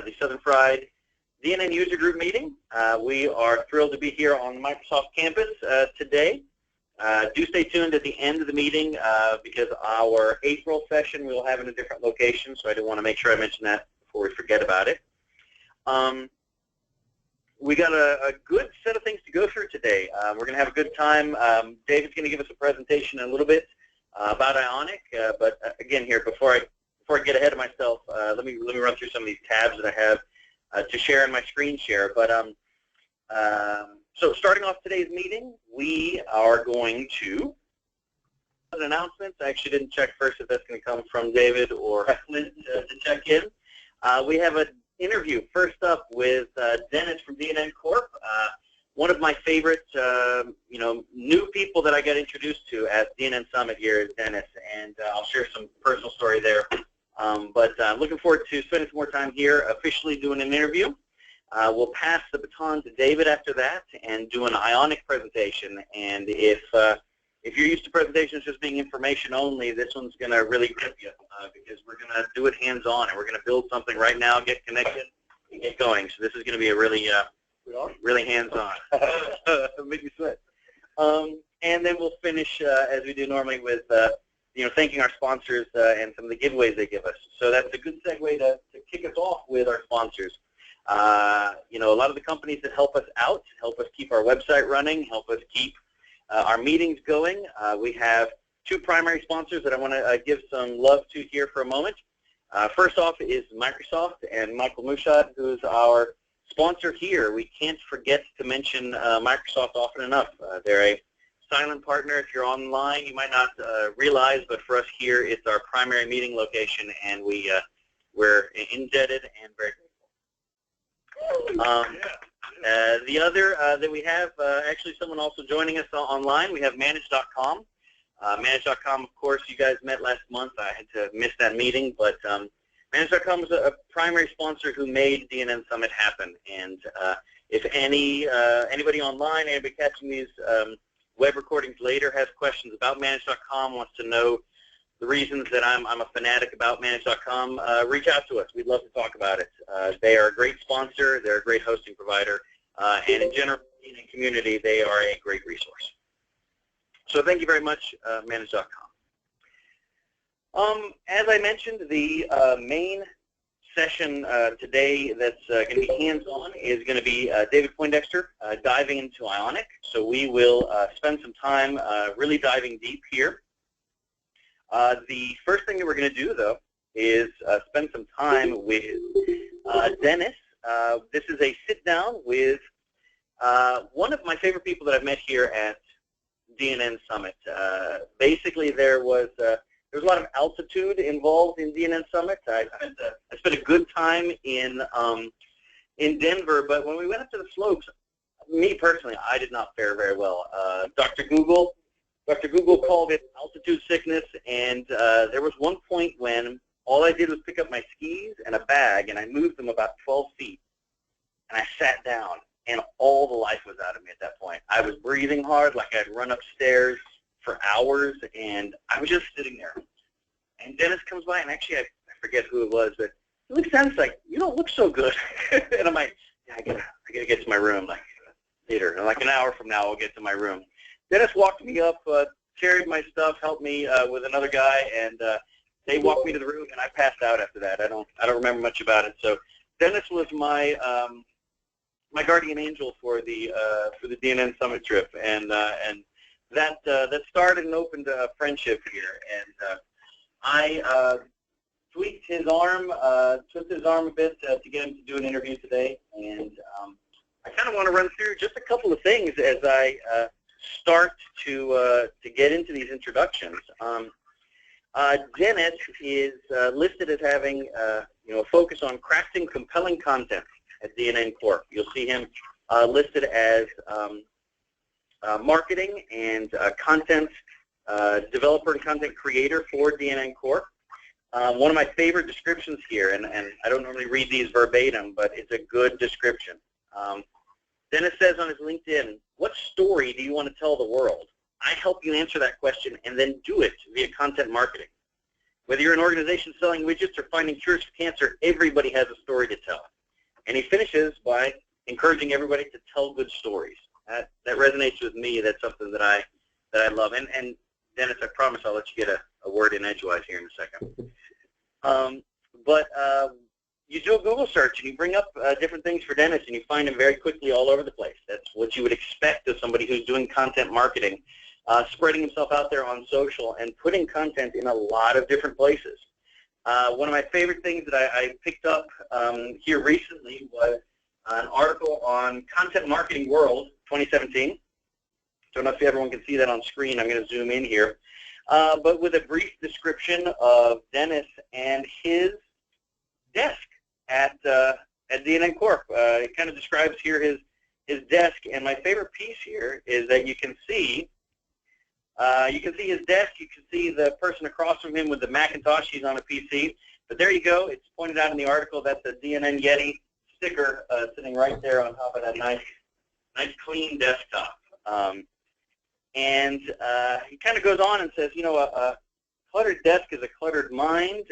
the Southern Fried DNN User Group meeting. We are thrilled to be here on the Microsoft campus today. Do stay tuned at the end of the meeting because our April session we will have in a different location, so I do want to make sure I mention that before we forget about it. We got a good set of things to go through today. We're going to have a good time. David's going to give us a presentation in a little bit about Ionic, but again here, before I get ahead of myself, let me run through some of these tabs that I have to share in my screen share. But so starting off today's meeting, we are going to announcements. I actually didn't check first if that's going to come from David or Clint to check in. We have an interview first up with Dennis from Dnn Corp. One of my favorite, new people that I got introduced to at DNN Summit here is Dennis, and I'll share some personal story there. But looking forward to spending some more time here, officially doing an interview. We'll pass the baton to David after that and do an Ionic presentation. And if you're used to presentations just being information only, this one's going to really grip you because we're going to do it hands-on, and we're going to build something right now, get connected, and get going. So this is going to be a really hands-on. Make me sweat. And then we'll finish as we do normally with thanking our sponsors and some of the giveaways they give us. So that's a good segue to kick us off with our sponsors. A lot of the companies that help us out, help us keep our website running, help us keep our meetings going. We have two primary sponsors that I want to give some love to here for a moment. First off is Microsoft and Michael Mushad, who is our sponsor here. We can't forget to mention Microsoft often enough. They're a silent partner. If you're online, you might not realize, but for us here, it's our primary meeting location, and we're indebted and very grateful. The other that we have, actually someone also joining us online, we have Manage.com. Manage.com, of course, you guys met last month. I had to miss that meeting, but Manage.com is a primary sponsor who made DNN Summit happen. And if anybody online, anybody catching these web recordings later has questions about Manage.com, wants to know the reasons that I'm a fanatic about Manage.com, reach out to us. We'd love to talk about it. They are a great sponsor. They're a great hosting provider. And in general, in the community, they are a great resource. So thank you very much, Manage.com. As I mentioned, the main session today that's going to be hands-on is going to be David Poindexter diving into Ionic. So we will spend some time really diving deep here. The first thing that we're going to do, though, is spend some time with Dennis. This is a sit-down with one of my favorite people that I've met here at DNN Summit. Basically, there was a lot of altitude involved in DNN Summit. I spent a good time in Denver, but when we went up to the slopes, me personally, I did not fare very well. Dr. Google called it altitude sickness, and there was one point when all I did was pick up my skis and a bag, and I moved them about 12 feet, and I sat down, and all the life was out of me at that point. I was breathing hard, like I'd run upstairs for hours, and I was just sitting there. And Dennis comes by, and actually I forget who it was, but he looks at me, like, you don't look so good. And I'm like, yeah, I gotta get to my room, like later. And like an hour from now, I'll get to my room. Dennis walked me up, carried my stuff, helped me with another guy, and they walked me to the room, and I passed out after that. I don't remember much about it. So Dennis was my my guardian angel for the DNN Summit trip, and that started and opened a friendship here. And I tweaked his arm, twisted his arm a bit to get him to do an interview today, and I kind of want to run through just a couple of things as I start to get into these introductions. Dennis is listed as having a focus on crafting compelling content at DNN Corp. You'll see him listed as marketing and content developer and content creator for DNN Corp. One of my favorite descriptions here, and I don't normally read these verbatim, but it's a good description. Dennis says on his LinkedIn, what story do you want to tell the world? I help you answer that question and then do it via content marketing. Whether you're an organization selling widgets or finding cures for cancer, everybody has a story to tell. And he finishes by encouraging everybody to tell good stories. That resonates with me. That's something that I love. And Dennis, I promise I'll let you get a word in edgewise here in a second. You do a Google search and you bring up different things for Dennis, and you find them very quickly all over the place. That's what you would expect of somebody who's doing content marketing, spreading himself out there on social and putting content in a lot of different places. One of my favorite things that I picked up here recently was an article on Content Marketing World 2017. Don't know if everyone can see that on screen. I'm going to zoom in here. But with a brief description of Dennis and his desk at Dnn Corp. It kind of describes here his desk, and my favorite piece here is that you can see his desk. You can see the person across from him with the Macintosh. He's on a PC. But there you go. It's pointed out in the article. That's a Dnn Yeti sticker sitting right there on top of that nice clean desktop. And he kind of goes on and says, you know, a cluttered desk is a cluttered mind.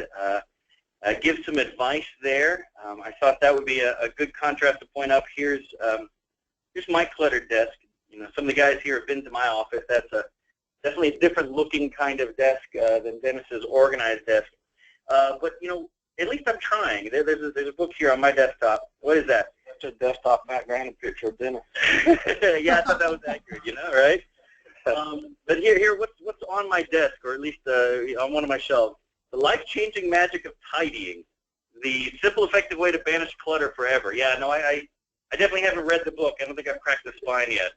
Give some advice there. I thought that would be a good contrast to point up. Here's my cluttered desk. You know, some of the guys here have been to my office. That's definitely a different looking kind of desk than Dennis's organized desk. But you know, at least I'm trying. There's a book here on my desktop. What is that? That's a desktop background and picture of Dennis. Yeah, I thought that was accurate. You know, right? But here, what's on my desk, or at least on one of my shelves? The life-changing magic of tidying, the simple, effective way to banish clutter forever. Yeah, no, I definitely haven't read the book. I don't think I've cracked the spine yet.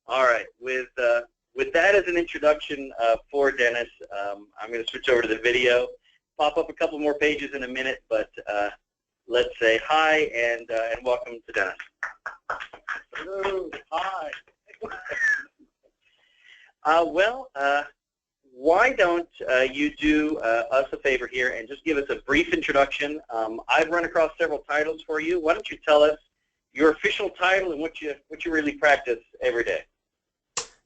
All right, with that as an introduction for Dennis, I'm going to switch over to the video, pop up a couple more pages in a minute, but let's say hi and welcome to Dennis. Hello, hi. Why don't you do us a favor here and just give us a brief introduction. I've run across several titles for you. Why don't you tell us your official title and what you really practice every day?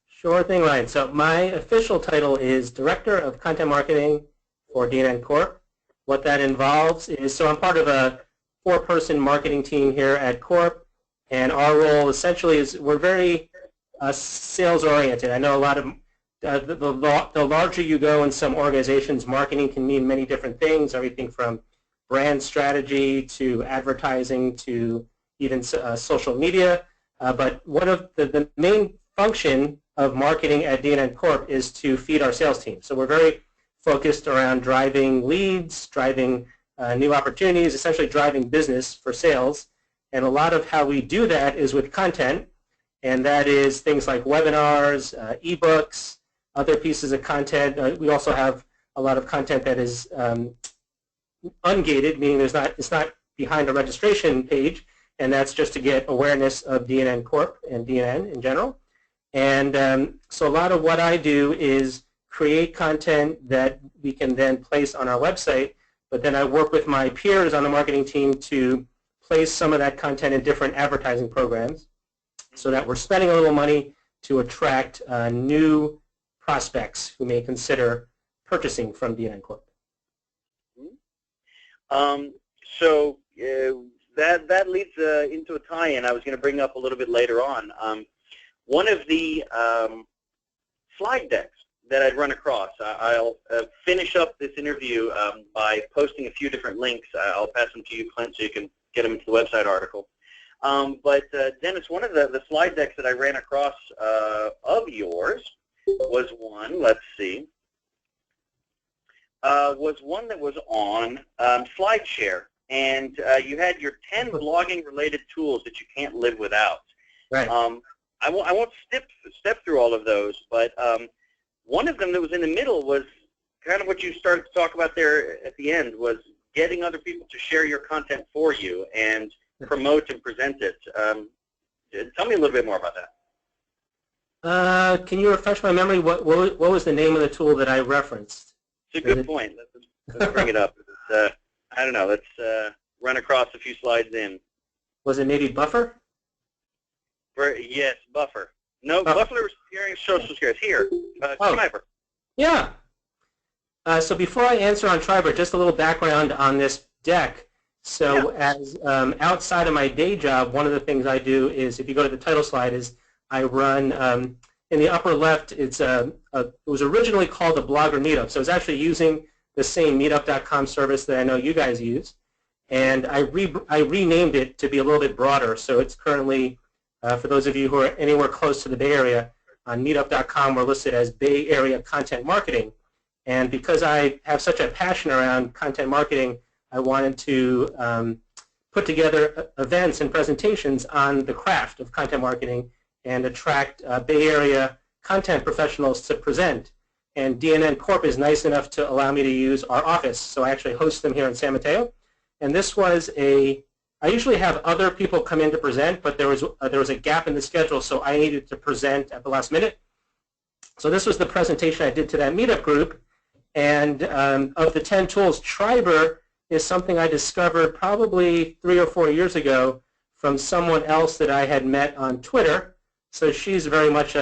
Sure thing, Ryan. So my official title is Director of Content Marketing for Dnn Corp. What that involves is, so I'm part of a 4-person marketing team here at Corp, and our role essentially is we're very sales-oriented. I know a lot of the larger you go in some organizations, marketing can mean many different things, everything from brand strategy to advertising to even social media. But one of the main function of marketing at Dnn Corp is to feed our sales team. So we're very focused around driving leads, driving new opportunities, essentially driving business for sales. And a lot of how we do that is with content, and that is things like webinars, ebooks, other pieces of content. We also have a lot of content that is ungated, meaning it's not behind a registration page, and that's just to get awareness of Dnn Corp and Dnn in general. And so a lot of what I do is create content that we can then place on our website, but then I work with my peers on the marketing team to place some of that content in different advertising programs so that we're spending a little money to attract new prospects who may consider purchasing from Dnn Corp. So that leads into a tie-in I was going to bring up a little bit later on. One of the slide decks that I'd run across, I'll finish up this interview by posting a few different links. I'll pass them to you, Clint, so you can get them into the website article. But Dennis, one of the slide decks that I ran across of yours was one, let's see, was one that was on SlideShare. And you had your 10 blogging-related tools that you can't live without. Right. I won't step through all of those, but one of them that was in the middle was kind of what you started to talk about there at the end, was getting other people to share your content for you and promote and present it. Tell me a little bit more about that. Can you refresh my memory? What was the name of the tool that I referenced? It's a good point. Let's bring it up. I don't know. Let's run across a few slides in. Was it maybe Buffer? Yes, Buffer. No, Buffer was sharing social shares. Here, Sniper. Yeah. So before I answer on Triber, just a little background on this deck. So as outside of my day job, one of the things I do is, if you go to the title slide, is I run in the upper left. It was originally called a blogger meetup, so it's actually using the same meetup.com service that I know you guys use, and I renamed it to be a little bit broader. So it's currently, for those of you who are anywhere close to the Bay Area, on meetup.com we're listed as Bay Area Content Marketing. And because I have such a passion around content marketing, I wanted to put together events and presentations on the craft of content marketing and attract Bay Area content professionals to present. And DNN Corp is nice enough to allow me to use our office, so I actually host them here in San Mateo. And this was I usually have other people come in to present, but there was a gap in the schedule, so I needed to present at the last minute. So this was the presentation I did to that meetup group. And of the 10 tools, Triber is something I discovered probably 3 or 4 years ago from someone else that I had met on Twitter. So she's very much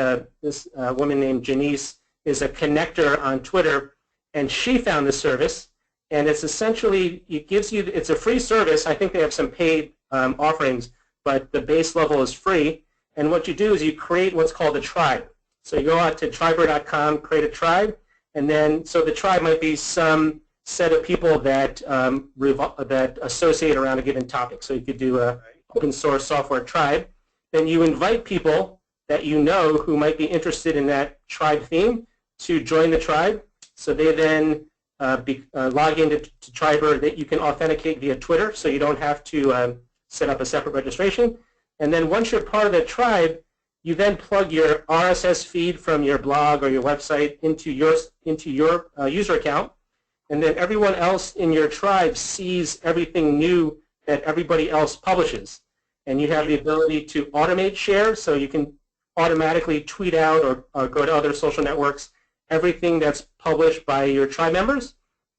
this woman named Janice is a connector on Twitter, and she found this service. And it's essentially, it's a free service. I think they have some paid offerings, but the base level is free. And what you do is you create what's called a tribe. So you go out to triber.com, create a tribe, and then, so the tribe might be some set of people that that associate around a given topic. So you could do a open source software tribe. Then you invite people that you know who might be interested in that tribe theme to join the tribe. So they then log into Triber, that you can authenticate via Twitter, so you don't have to set up a separate registration. And then once you're part of that tribe, you then plug your RSS feed from your blog or your website into your user account, and then everyone else in your tribe sees everything new that everybody else publishes. And you have the ability to automate share, so you can automatically tweet out or go to other social networks everything that's published by your tribe members.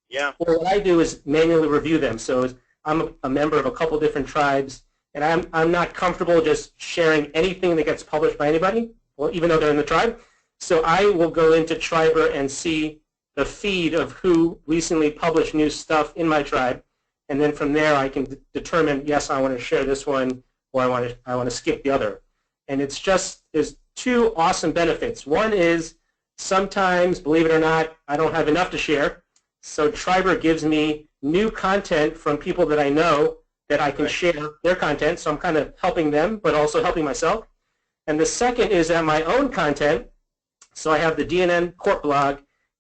Yeah. Or what I do is manually review them. So I'm a member of a couple different tribes, and I'm not comfortable just sharing anything that gets published by anybody, well, even though they're in the tribe. So I will go into Triber and see the feed of who recently published new stuff in my tribe, and then from there I can determine, yes, I want to share this one, or I want to skip the other. And there's two awesome benefits. One is sometimes, believe it or not, I don't have enough to share. So Triber gives me new content from people that I know that I can share their content. So I'm kind of helping them, but also helping myself. And the second is that my own content. So I have the DNN Corp blog,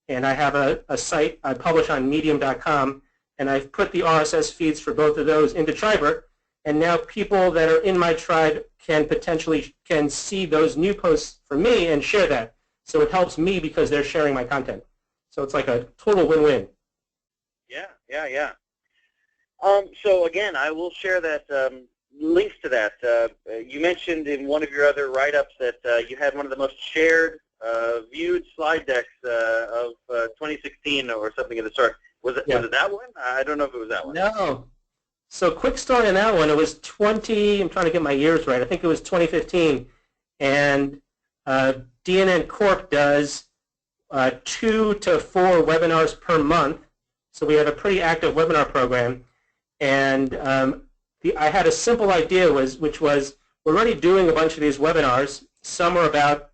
and I have a site I publish on medium.com, and I've put the RSS feeds for both of those into Triber. And now people that are in my tribe can potentially see those new posts from me and share that. So it helps me because they're sharing my content. So it's like a total win-win. Yeah. So again, I will share that links to that. You mentioned in one of your other write-ups that you had one of the most shared, viewed slide decks of 2016 or something of the sort. Was it that one? I don't know if it was that one. No. So quick story on that one. It was I'm trying to get my years right. I think it was 2015. And DNN Corp does 2 to 4 webinars per month. So we have a pretty active webinar program. And I had a simple idea, which was we're already doing a bunch of these webinars. Some are about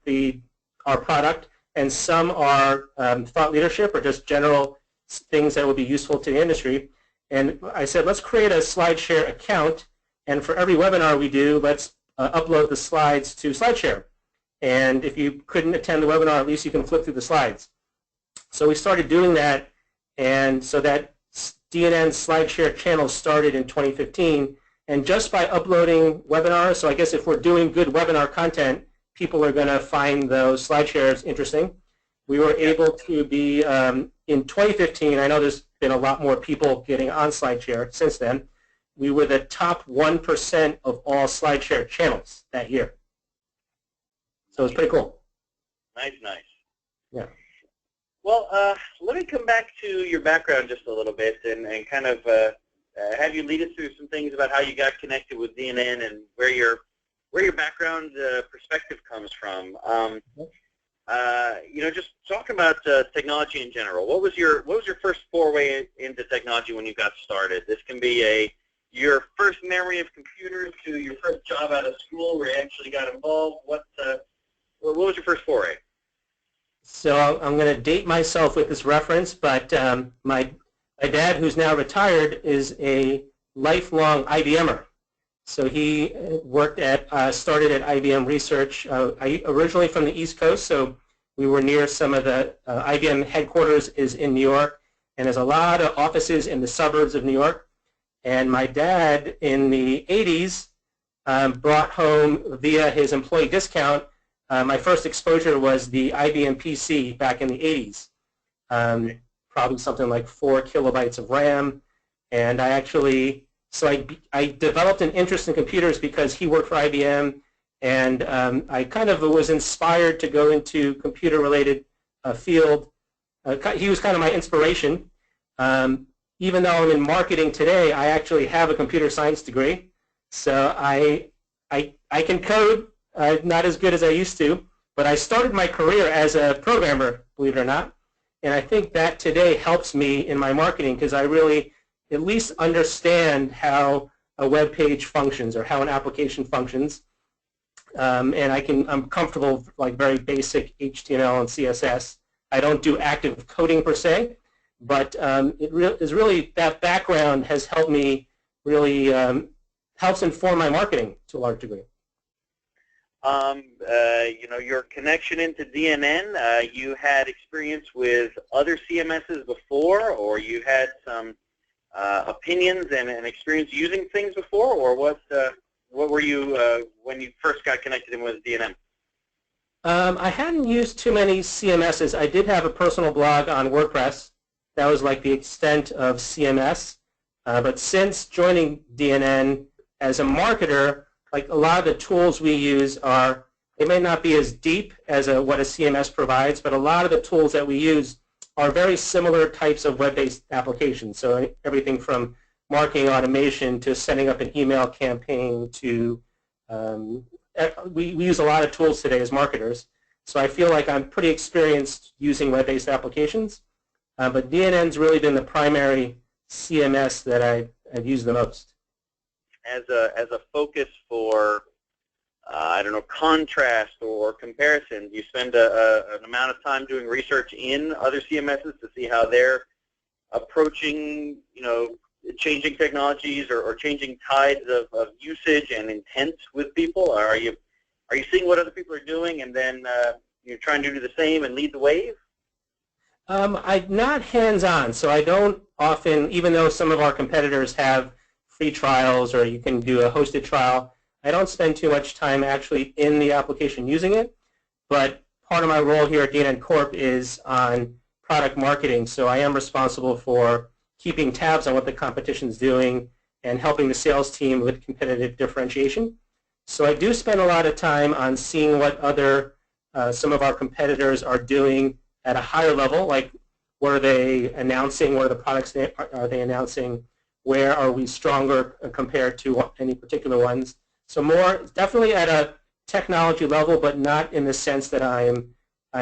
our product, and some are thought leadership or just general things that would be useful to the industry. And I said, let's create a SlideShare account, and for every webinar we do, let's upload the slides to SlideShare. And if you couldn't attend the webinar, at least you can flip through the slides. So we started doing that, and so that DNN SlideShare channel started in 2015. And just by uploading webinars, so I guess if we're doing good webinar content, people are going to find those SlideShares interesting. We were able to be, in 2015, I know there's been a lot more people getting on SlideShare since then. We were the top 1% of all SlideShare channels that year. So it's pretty cool. Nice. Yeah. Well, let me come back to your background just a little bit and kind of have you lead us through some things about how you got connected with DNN and where your background perspective comes from. just talking about technology in general. What was your first foray into technology when you got started? This can be your first memory of computers to your first job out of school where you actually got involved. What was your first foray? So I'm going to date myself with this reference, but my dad, who's now retired, is a lifelong IBMer. So he started at IBM Research, originally from the East Coast, so we were near some of the IBM headquarters is in New York, and there's a lot of offices in the suburbs of New York. And my dad, in the 80s, brought home via his employee discount. My first exposure was the IBM PC back in the 80s, probably something like 4 kilobytes of RAM. And I developed an interest in computers because he worked for IBM, and I kind of was inspired to go into computer-related field. He was kind of my inspiration. Even though I'm in marketing today, I actually have a computer science degree, so I can code. Not as good as I used to, but I started my career as a programmer, believe it or not, and I think that today helps me in my marketing because I really at least understand how a web page functions or how an application functions, and I'm comfortable with like very basic HTML and CSS. I don't do active coding per se, but that background has helped me really helps inform my marketing to a large degree. Your connection into DNN, you had experience with other CMSs before, or you had some opinions and experience using things before, or what were you when you first got connected in with DNN? I hadn't used too many CMSs. I did have a personal blog on WordPress. That was like the extent of CMS. But since joining DNN as a marketer, like a lot of the tools we use they may not be as deep as what a CMS provides, but a lot of the tools that we use are very similar types of web-based applications. So everything from marketing automation to setting up an email campaign to, we use a lot of tools today as marketers. So I feel like I'm pretty experienced using web-based applications, but DNN's really been the primary CMS that I've used the most. As a focus for, I don't know, contrast or comparison, do you spend an amount of time doing research in other CMSs to see how they're approaching, changing technologies or changing tides of usage and intent with people? Are you seeing what other people are doing and then you're trying to do the same and lead the wave? I'm not hands-on, so I don't often, even though some of our competitors have free trials or you can do a hosted trial, I don't spend too much time actually in the application using it, but part of my role here at Dnn Corp is on product marketing, so I am responsible for keeping tabs on what the competition is doing and helping the sales team with competitive differentiation. So I do spend a lot of time on seeing what some of our competitors are doing at a higher level, like what are they announcing, what are the products are they announcing, where are we stronger compared to any particular ones. So more definitely at a technology level, but not in the sense that I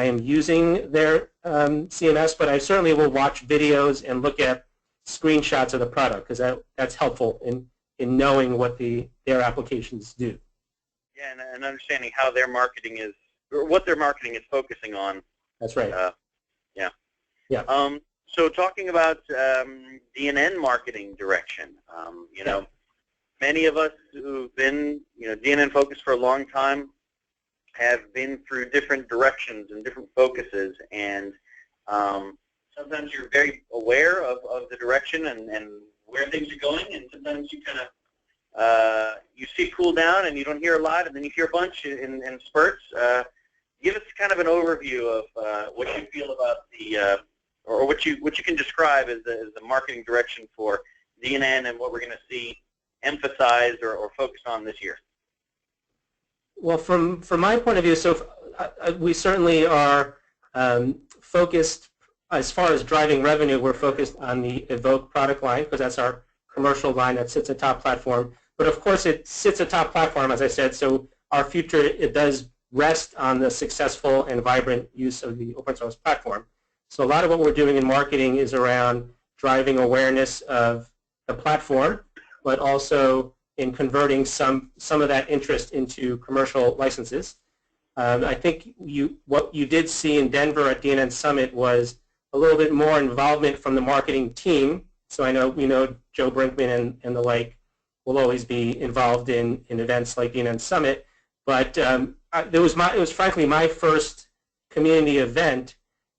am using their CMS, but I certainly will watch videos and look at screenshots of the product because that's helpful in knowing what their applications do. Yeah, and understanding how their marketing is, or what their marketing is focusing on. That's right. Yeah. Yeah. So talking about DNN Marketing Direction, many of us who've been, DNN focused for a long time have been through different directions and different focuses, and sometimes you're very aware of the direction and where things are going, and sometimes you kind of you see it cool down and you don't hear a lot, and then you hear a bunch in spurts. Give us kind of an overview of what you feel about or what you can describe as the marketing direction for DNN and what we're going to see emphasized or focused on this year. Well, from my point of view, so we certainly are focused, as far as driving revenue, we're focused on the Evoke product line because that's our commercial line that sits atop platform. But of course it sits atop platform, as I said, so our future, it does rest on the successful and vibrant use of the open source platform. So a lot of what we're doing in marketing is around driving awareness of the platform, but also in converting some of that interest into commercial licenses. I think what you did see in Denver at DNN Summit was a little bit more involvement from the marketing team. So we know Joe Brinkman and the like will always be involved in events like DNN Summit. But it was frankly my first community event,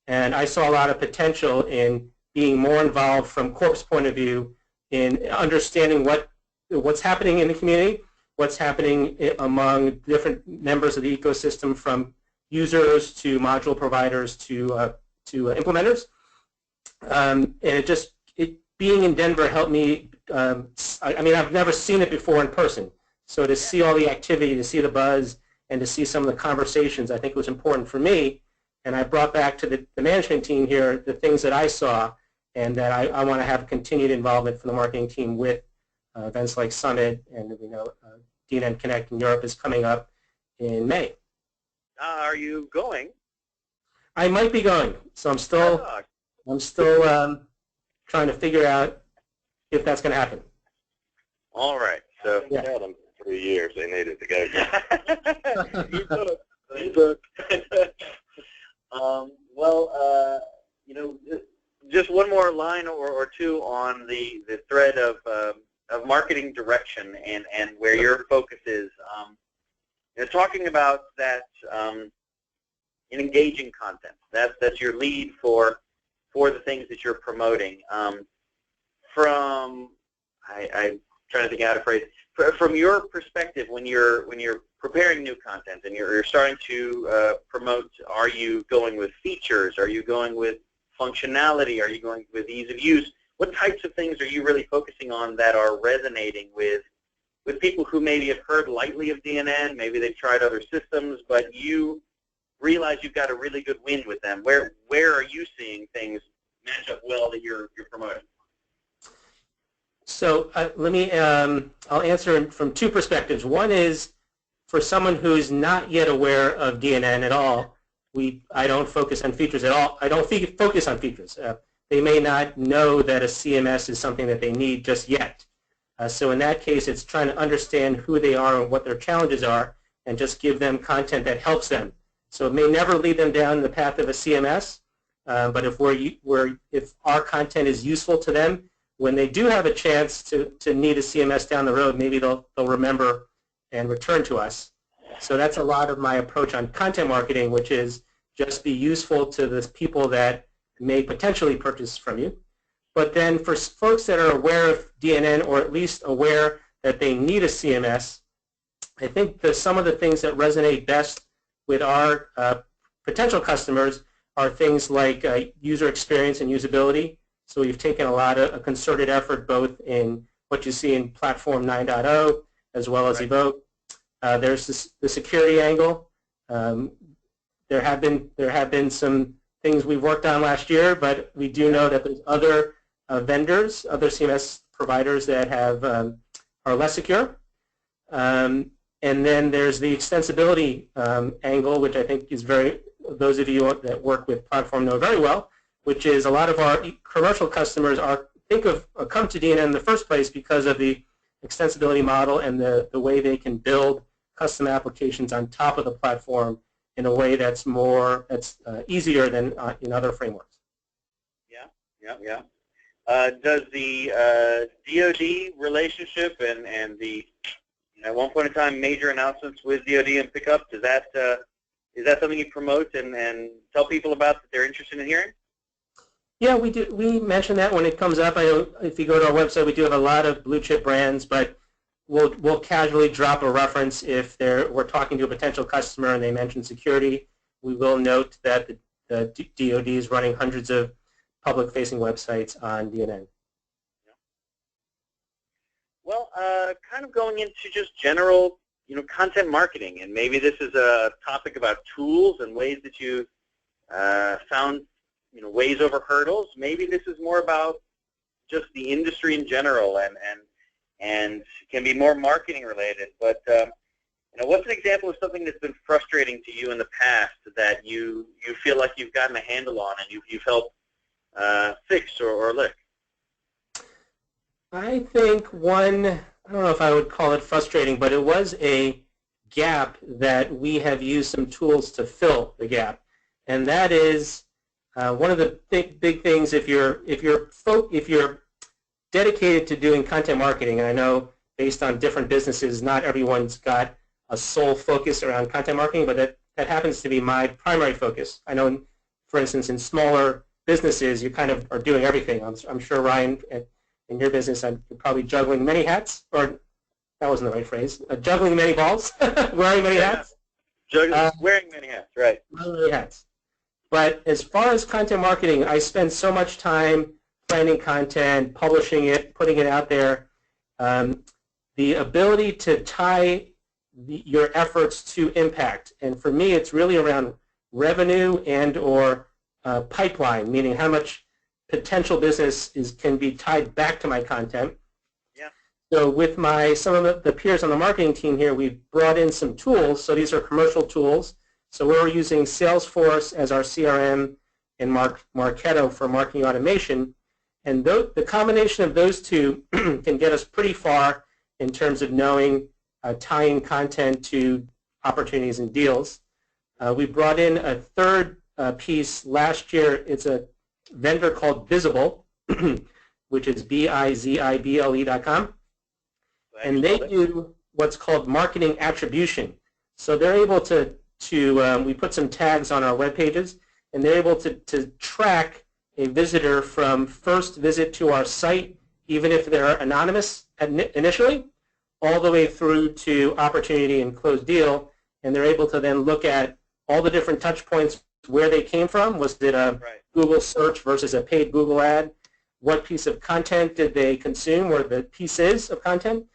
and I saw a lot of potential in being more involved from Corp's point of view in understanding what's happening in the community, what's happening among different members of the ecosystem, from users to module providers to implementers. And being in Denver helped me. I mean, I've never seen it before in person. So to see all the activity, to see the buzz, and to see some of the conversations, I think was important for me. And I brought back to the management team here the things that I saw, and that I want to have continued involvement from the marketing team with events like Summit, and DNN Connect in Europe is coming up in May. Are you going? I might be going. So I'm still trying to figure out if that's going to happen. All right. So yeah. Tell them 3 years they needed to go. You book. Well, just one more line or two on the thread of marketing direction and where your focus is. Talking about that in engaging content. That's your lead for the things that you're promoting. I'm trying to think how to phrase it. From your perspective, when you're preparing new content and you're starting to promote, are you going with features? Are you going with functionality? Are you going with ease of use? What types of things are you really focusing on that are resonating with people who maybe have heard lightly of DNN, maybe they've tried other systems, but you realize you've got a really good win with them? Where are you seeing things match up well that you're promoting? So I'll answer from two perspectives. One is for someone who's not yet aware of DNN at all. I don't focus on features at all. I don't focus on features. They may not know that a CMS is something that they need just yet. So in that case, it's trying to understand who they are and what their challenges are, and just give them content that helps them. So it may never lead them down the path of a CMS, but if our content is useful to them, when they do have a chance to need a CMS down the road, maybe they'll remember and return to us. So that's a lot of my approach on content marketing, which is just be useful to the people that may potentially purchase from you. But then for folks that are aware of DNN, or at least aware that they need a CMS, I think some of the things that resonate best with our potential customers are things like user experience and usability. So we've taken a concerted effort both in what you see in Platform 9.0 as well as Evoke. There's the security angle. There have been some things we've worked on last year, but we do know that there's other vendors, other CMS providers that are less secure. And then there's the extensibility angle, which I think is those of you that work with Platform know very well, which is a lot of our commercial customers come to DNN in the first place because of the extensibility model and the way they can build custom applications on top of the platform in a way that's easier than in other frameworks. Yeah. Does the DoD relationship and the at one point in time major announcements with DoD and pickup, is that something you promote and tell people about that they're interested in hearing? Yeah, we do. We mention that when it comes up. I know if you go to our website, we do have a lot of blue chip brands, but we'll casually drop a reference if we're talking to a potential customer and they mention security. We will note that the DoD is running hundreds of public-facing websites on DNN. Well, kind of going into just general, content marketing, and maybe this is a topic about tools and ways that you found, ways over hurdles. Maybe this is more about just the industry in general, and can be more marketing related. But what's an example of something that's been frustrating to you in the past that you feel like you've gotten a handle on and you've helped fix or lick? I think one, I don't know if I would call it frustrating, but it was a gap that we have used some tools to fill the gap, and that is one of the big things. If you're dedicated to doing content marketing, and I know based on different businesses, not everyone's got a sole focus around content marketing, but that happens to be my primary focus. I know, for instance, in smaller businesses, you kind of are doing everything. I'm sure, Ryan, in your business, you're probably juggling many hats, or that wasn't the right phrase, juggling many balls, wearing many hats. Wearing many hats, right. Wearing many hats. But as far as content marketing, I spend so much time planning content, publishing it, putting it out there. The ability to tie your efforts to impact. And for me, it's really around revenue and or pipeline, meaning how much potential business can be tied back to my content. Yeah. So with some of the peers on the marketing team here, we've brought in some tools. So these are commercial tools. So we're using Salesforce as our CRM and Marketo for marketing automation. And the combination of those two can get us pretty far in terms of knowing, tying content to opportunities and deals. We brought in a third piece last year. It's a vendor called Visible, which is bizible.com. And they do what's called marketing attribution. So they're able to we put some tags on our web pages, and they're able to track a visitor from first visit to our site, even if they're anonymous initially, all the way through to opportunity and closed deal, and they're able to then look at all the different touch points, where they came from. Was it a Google search versus a paid Google ad? What piece of content did they consume, or the pieces of content?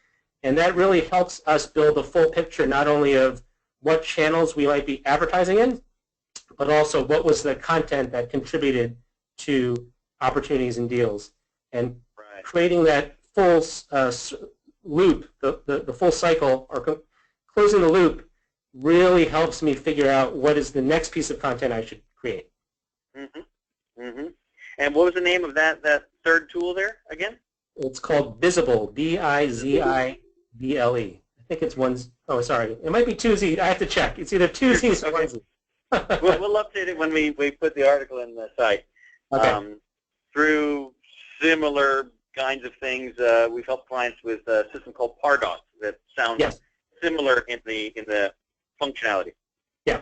And that really helps us build a full picture, not only of what channels we might be advertising in, but also what was the content that contributed to opportunities and deals. And creating that full loop, the full cycle, or closing the loop, really helps me figure out what is the next piece of content I should create. Mm-hmm. Mm-hmm. And what was the name of that third tool there again? It's called Visible, B-I-Z-I-B-L-E. I think it's one's, oh, sorry. It might be two Z. I have to check. It's either two Z's or one Z. We'll update it when we put the article in the site. Okay. Through similar kinds of things, we've helped clients with a system called Pardot that sounds similar in the functionality. Yeah.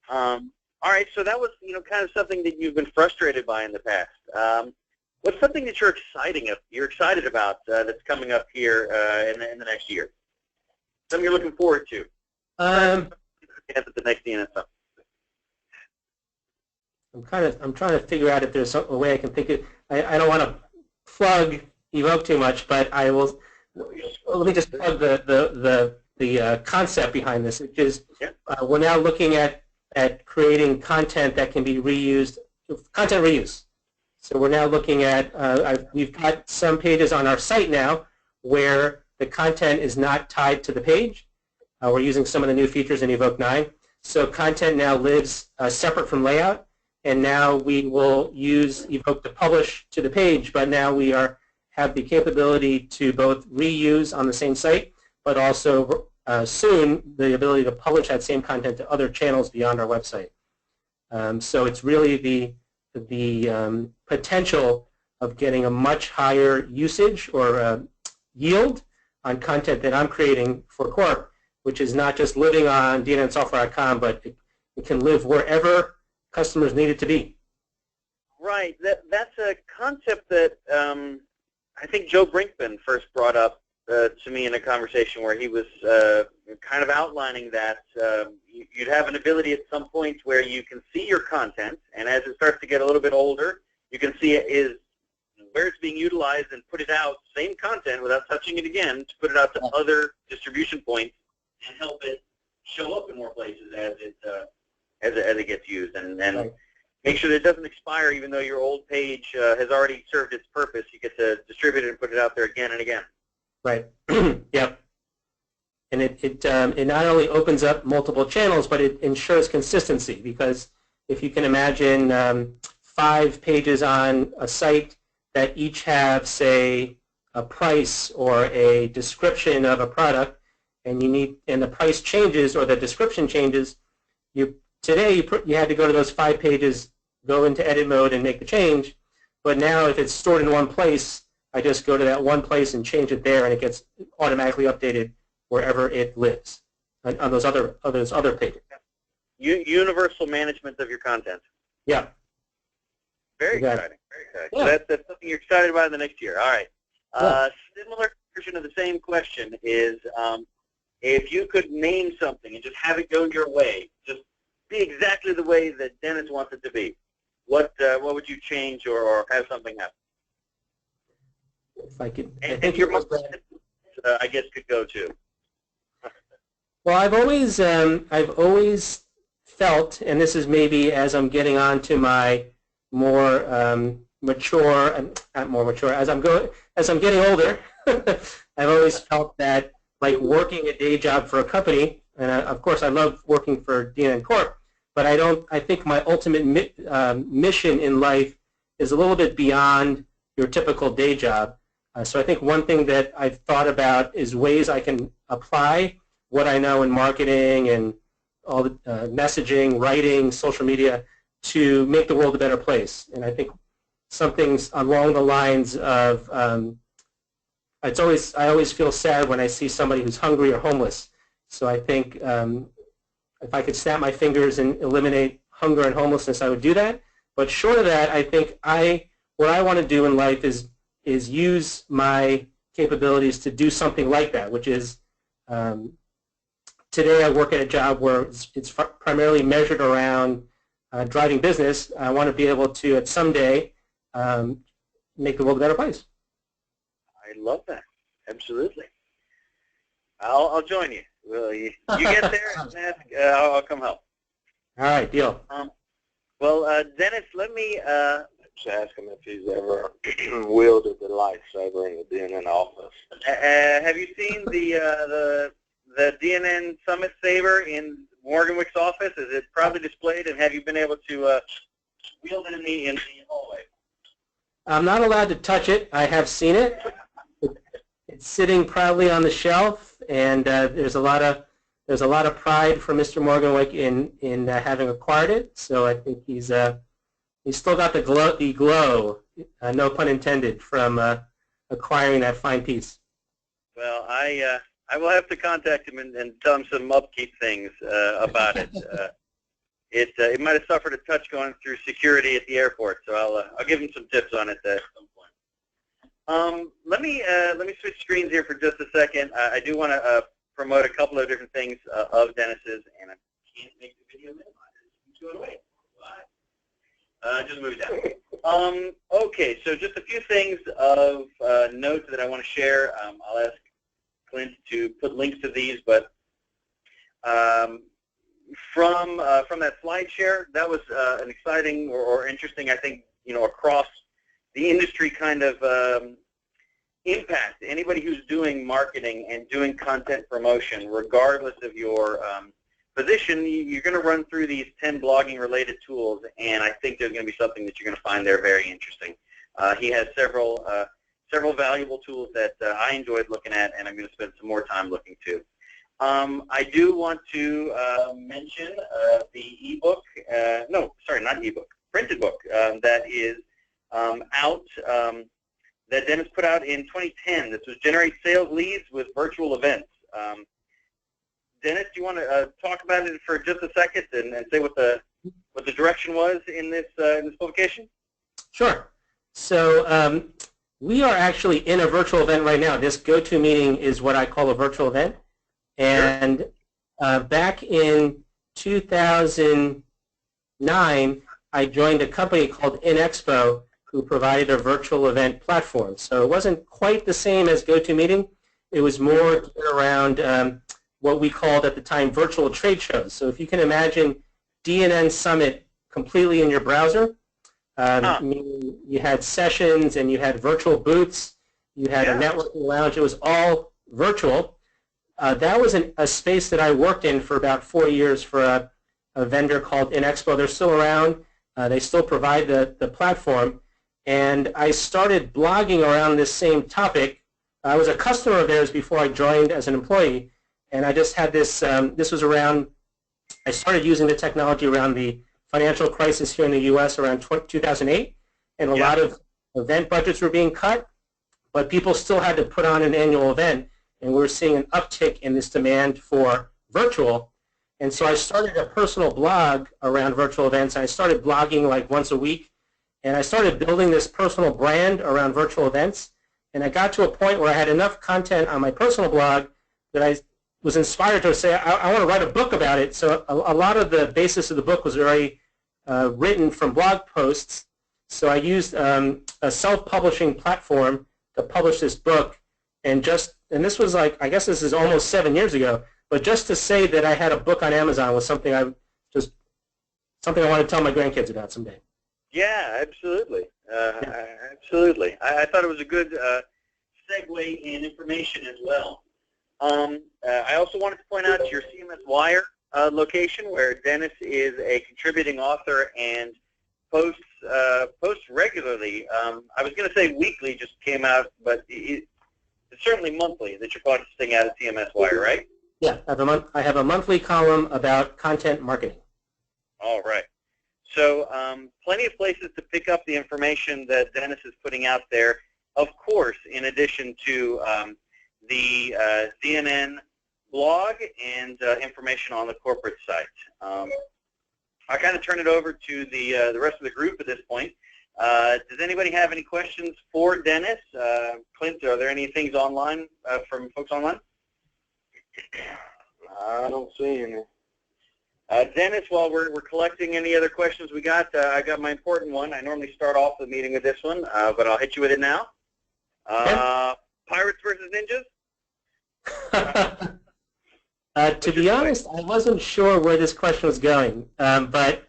All right. So that was kind of something that you've been frustrated by in the past. What's something that you're excited about that's coming up here in the next year? Something you're looking forward to? At the next DNN stuff. I'm trying to figure out if there's a way I can think it. I don't want to plug Evoke too much, but I will. Let me just plug the concept behind this, which is we're now looking at creating content that can be reused, content reuse. So we're now looking at, we've got some pages on our site now where the content is not tied to the page. We're using some of the new features in Evoke 9. So content now lives separate from layout, and now we will use Evoke to publish to the page, but now we have the capability to both reuse on the same site, but also soon the ability to publish that same content to other channels beyond our website. So it's really the potential of getting a much higher usage or yield on content that I'm creating for Corp, which is not just living on dnnsoftware.com, but it can live wherever customers need it to be. Right. That's a concept that I think Joe Brinkman first brought up to me in a conversation where he was kind of outlining that you'd have an ability at some point where you can see your content, and as it starts to get a little bit older, you can see where it's being utilized and put it out, same content without touching it again, to put it out to other distribution points and help it show up in more places as it gets used, and make sure that it doesn't expire even though your old page has already served its purpose. You get to distribute it and put it out there again and again. Right. Yep. And it not only opens up multiple channels, but it ensures consistency, because if you can imagine 5 pages on a site that each have, say, a price or a description of a product, and the price changes or the description changes, today you had to go to those 5 pages, go into edit mode and make the change. But now if it's stored in one place, I just go to that one place and change it there, and it gets automatically updated wherever it lives on those other pages. Universal management of your content. Yeah. Very exciting. Very exciting. Yeah. So that's something you're excited about in the next year. All right. Yeah. Similar version of the same question is, if you could name something and just have it go your way, just be exactly the way that Dennis wants it to be, what would you change or have something happen? If I could, and your most, I guess, could go too. Well, I've always felt, and this is maybe as I'm getting on to my more mature, not more mature, as I'm getting older, I've always felt that, like, working a day job for a company, and of course I love working for Dnn Corp, but I think my ultimate mission in life is a little bit beyond your typical day job. So I think one thing that I've thought about is ways I can apply what I know in marketing and all the messaging, writing, social media to make the world a better place. And I think something along the lines of, I always feel sad when I see somebody who's hungry or homeless. So I think if I could snap my fingers and eliminate hunger and homelessness, I would do that. But short of that, I think what I want to do in life is use my capabilities to do something like that, which is today I work at a job where it's primarily measured around driving business. I want to be able to, at someday, make the world a better place. I love that. Absolutely. I'll join you. Well, you get there and ask, I'll come help. All right, deal. Well, Dennis, let me just ask him if he's ever wielded the lifesaver in the DNN office. Have you seen the DNN Summit Saver in Morgan Wick's office? Is it proudly displayed, and have you been able to wield it in the hallway? I'm not allowed to touch it. I have seen it. It's sitting proudly on the shelf, and there's a lot of pride for Mr. Morgan Wick in having acquired it. So I think he's still got the glow, no pun intended, from acquiring that fine piece. Well, I will have to contact him and tell him some upkeep things about it. It might have suffered a touch going through security at the airport, so I'll give him some tips on it at some point. Let me switch screens here for just a second. I do want to promote a couple of different things of Dennis's, and I can't make the video minimize. Go away. Just move it down. Okay, so just a few things of note that I want to share. I'll ask Clint to put links to these, but from that slide share, that was an exciting or interesting, I think, across the industry kind of impact. Anybody who's doing marketing and doing content promotion, regardless of your position, you're going to run through these 10 blogging-related tools, and I think there's going to be something that you're going to find there very interesting. He has several valuable tools that I enjoyed looking at, and I'm going to spend some more time looking too. I do want to mention the ebook, no, sorry, not ebook, printed book that is out, that Dennis put out in 2010. This was Generate Sales Leads with Virtual Events. Dennis, do you want to talk about it for just a second and say what the direction was in this publication? Sure. So we are actually in a virtual event right now. This GoToMeeting is what I call a virtual event. And back in 2009, I joined a company called InExpo, who provided a virtual event platform. So it wasn't quite the same as GoToMeeting. It was more geared around what we called at the time virtual trade shows. So if you can imagine DNN Summit completely in your browser, meaning you had sessions and you had virtual booths, you had a networking lounge. It was all virtual. That was a space that I worked in for about 4 years for a vendor called InExpo. They're still around. They still provide the platform. And I started blogging around this same topic. I was a customer of theirs before I joined as an employee. And I just had this, this was around, I started using the technology around the financial crisis here in the U.S. around 2008. And a lot of event budgets were being cut, but people still had to put on an annual event. And we were seeing an uptick in this demand for virtual. And so I started a personal blog around virtual events. I started blogging like once a week. And I started building this personal brand around virtual events. And I got to a point where I had enough content on my personal blog that I was inspired to say, I want to write a book about it. So a lot of the basis of the book was already written from blog posts. So I used a self-publishing platform to publish this book. And this was like, I guess this is almost 7 years ago. But just to say that I had a book on Amazon was something I wanted to tell my grandkids about someday. Yeah, absolutely. Absolutely. I thought it was a good segue in information as well. I also wanted to point out your CMS Wire location, where Dennis is a contributing author and posts regularly. I was going to say weekly just came out, but it's certainly monthly that you're posting out at CMS Wire, right? Yeah, I have a monthly column about content marketing. All right. So plenty of places to pick up the information that Dennis is putting out there. Of course, in addition to the DNN blog and information on the corporate site. I'll kind of turn it over to the rest of the group at this point. Does anybody have any questions for Dennis? Clint, are there any things online from folks online? I don't see any. Dennis, while we're collecting any other questions we got, I got my important one. I normally start off the meeting with this one, but I'll hit you with it now. Pirates versus ninjas? To be honest, I wasn't sure where this question was going, but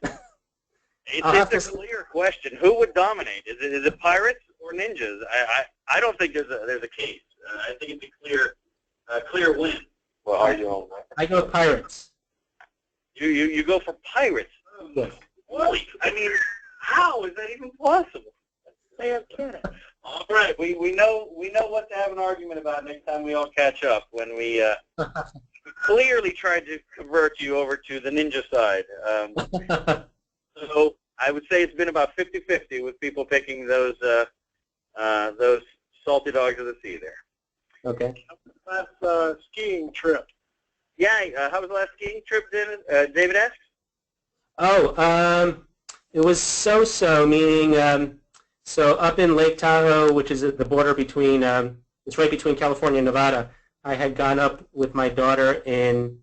it's a clear question. Who would dominate? Is it pirates or ninjas? I don't think there's a case. I think it's a clear win. Well, are you on that? I go with pirates. You go for pirates? Yes. What? I mean, how is that even possible? They are kidding. All right, we know what to have an argument about next time we all catch up, when we clearly tried to convert you over to the ninja side. So I would say it's been about 50-50 with people picking those salty dogs of the sea there. Okay. Last skiing trip. Yeah, how was the last skiing trip, David asks? Oh, it was so-so, meaning so up in Lake Tahoe, which is at the border between, it's right between California and Nevada. I had gone up with my daughter on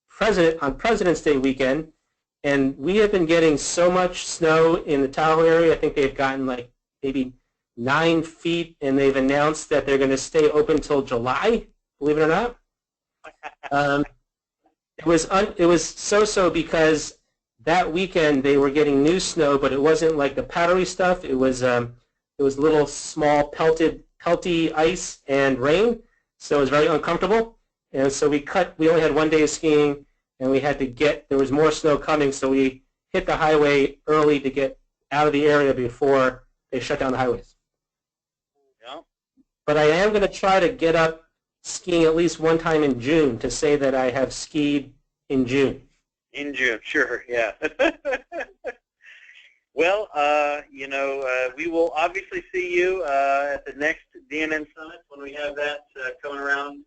President's Day weekend, and we have been getting so much snow in the Tahoe area. I think they've gotten like maybe 9 feet, and they've announced that they're going to stay open till July, believe it or not. It was so-so because that weekend they were getting new snow, but it wasn't like the powdery stuff. It was little small pelty ice and rain, so it was very uncomfortable. And so we only had 1 day of skiing, and we had to there was more snow coming, so we hit the highway early to get out of the area before they shut down the highways. Yeah. But I am going to try to get up skiing at least one time in June to say that I have skied in June. In June, sure, yeah. Well, we will obviously see you at the next DNN Summit when we have that coming around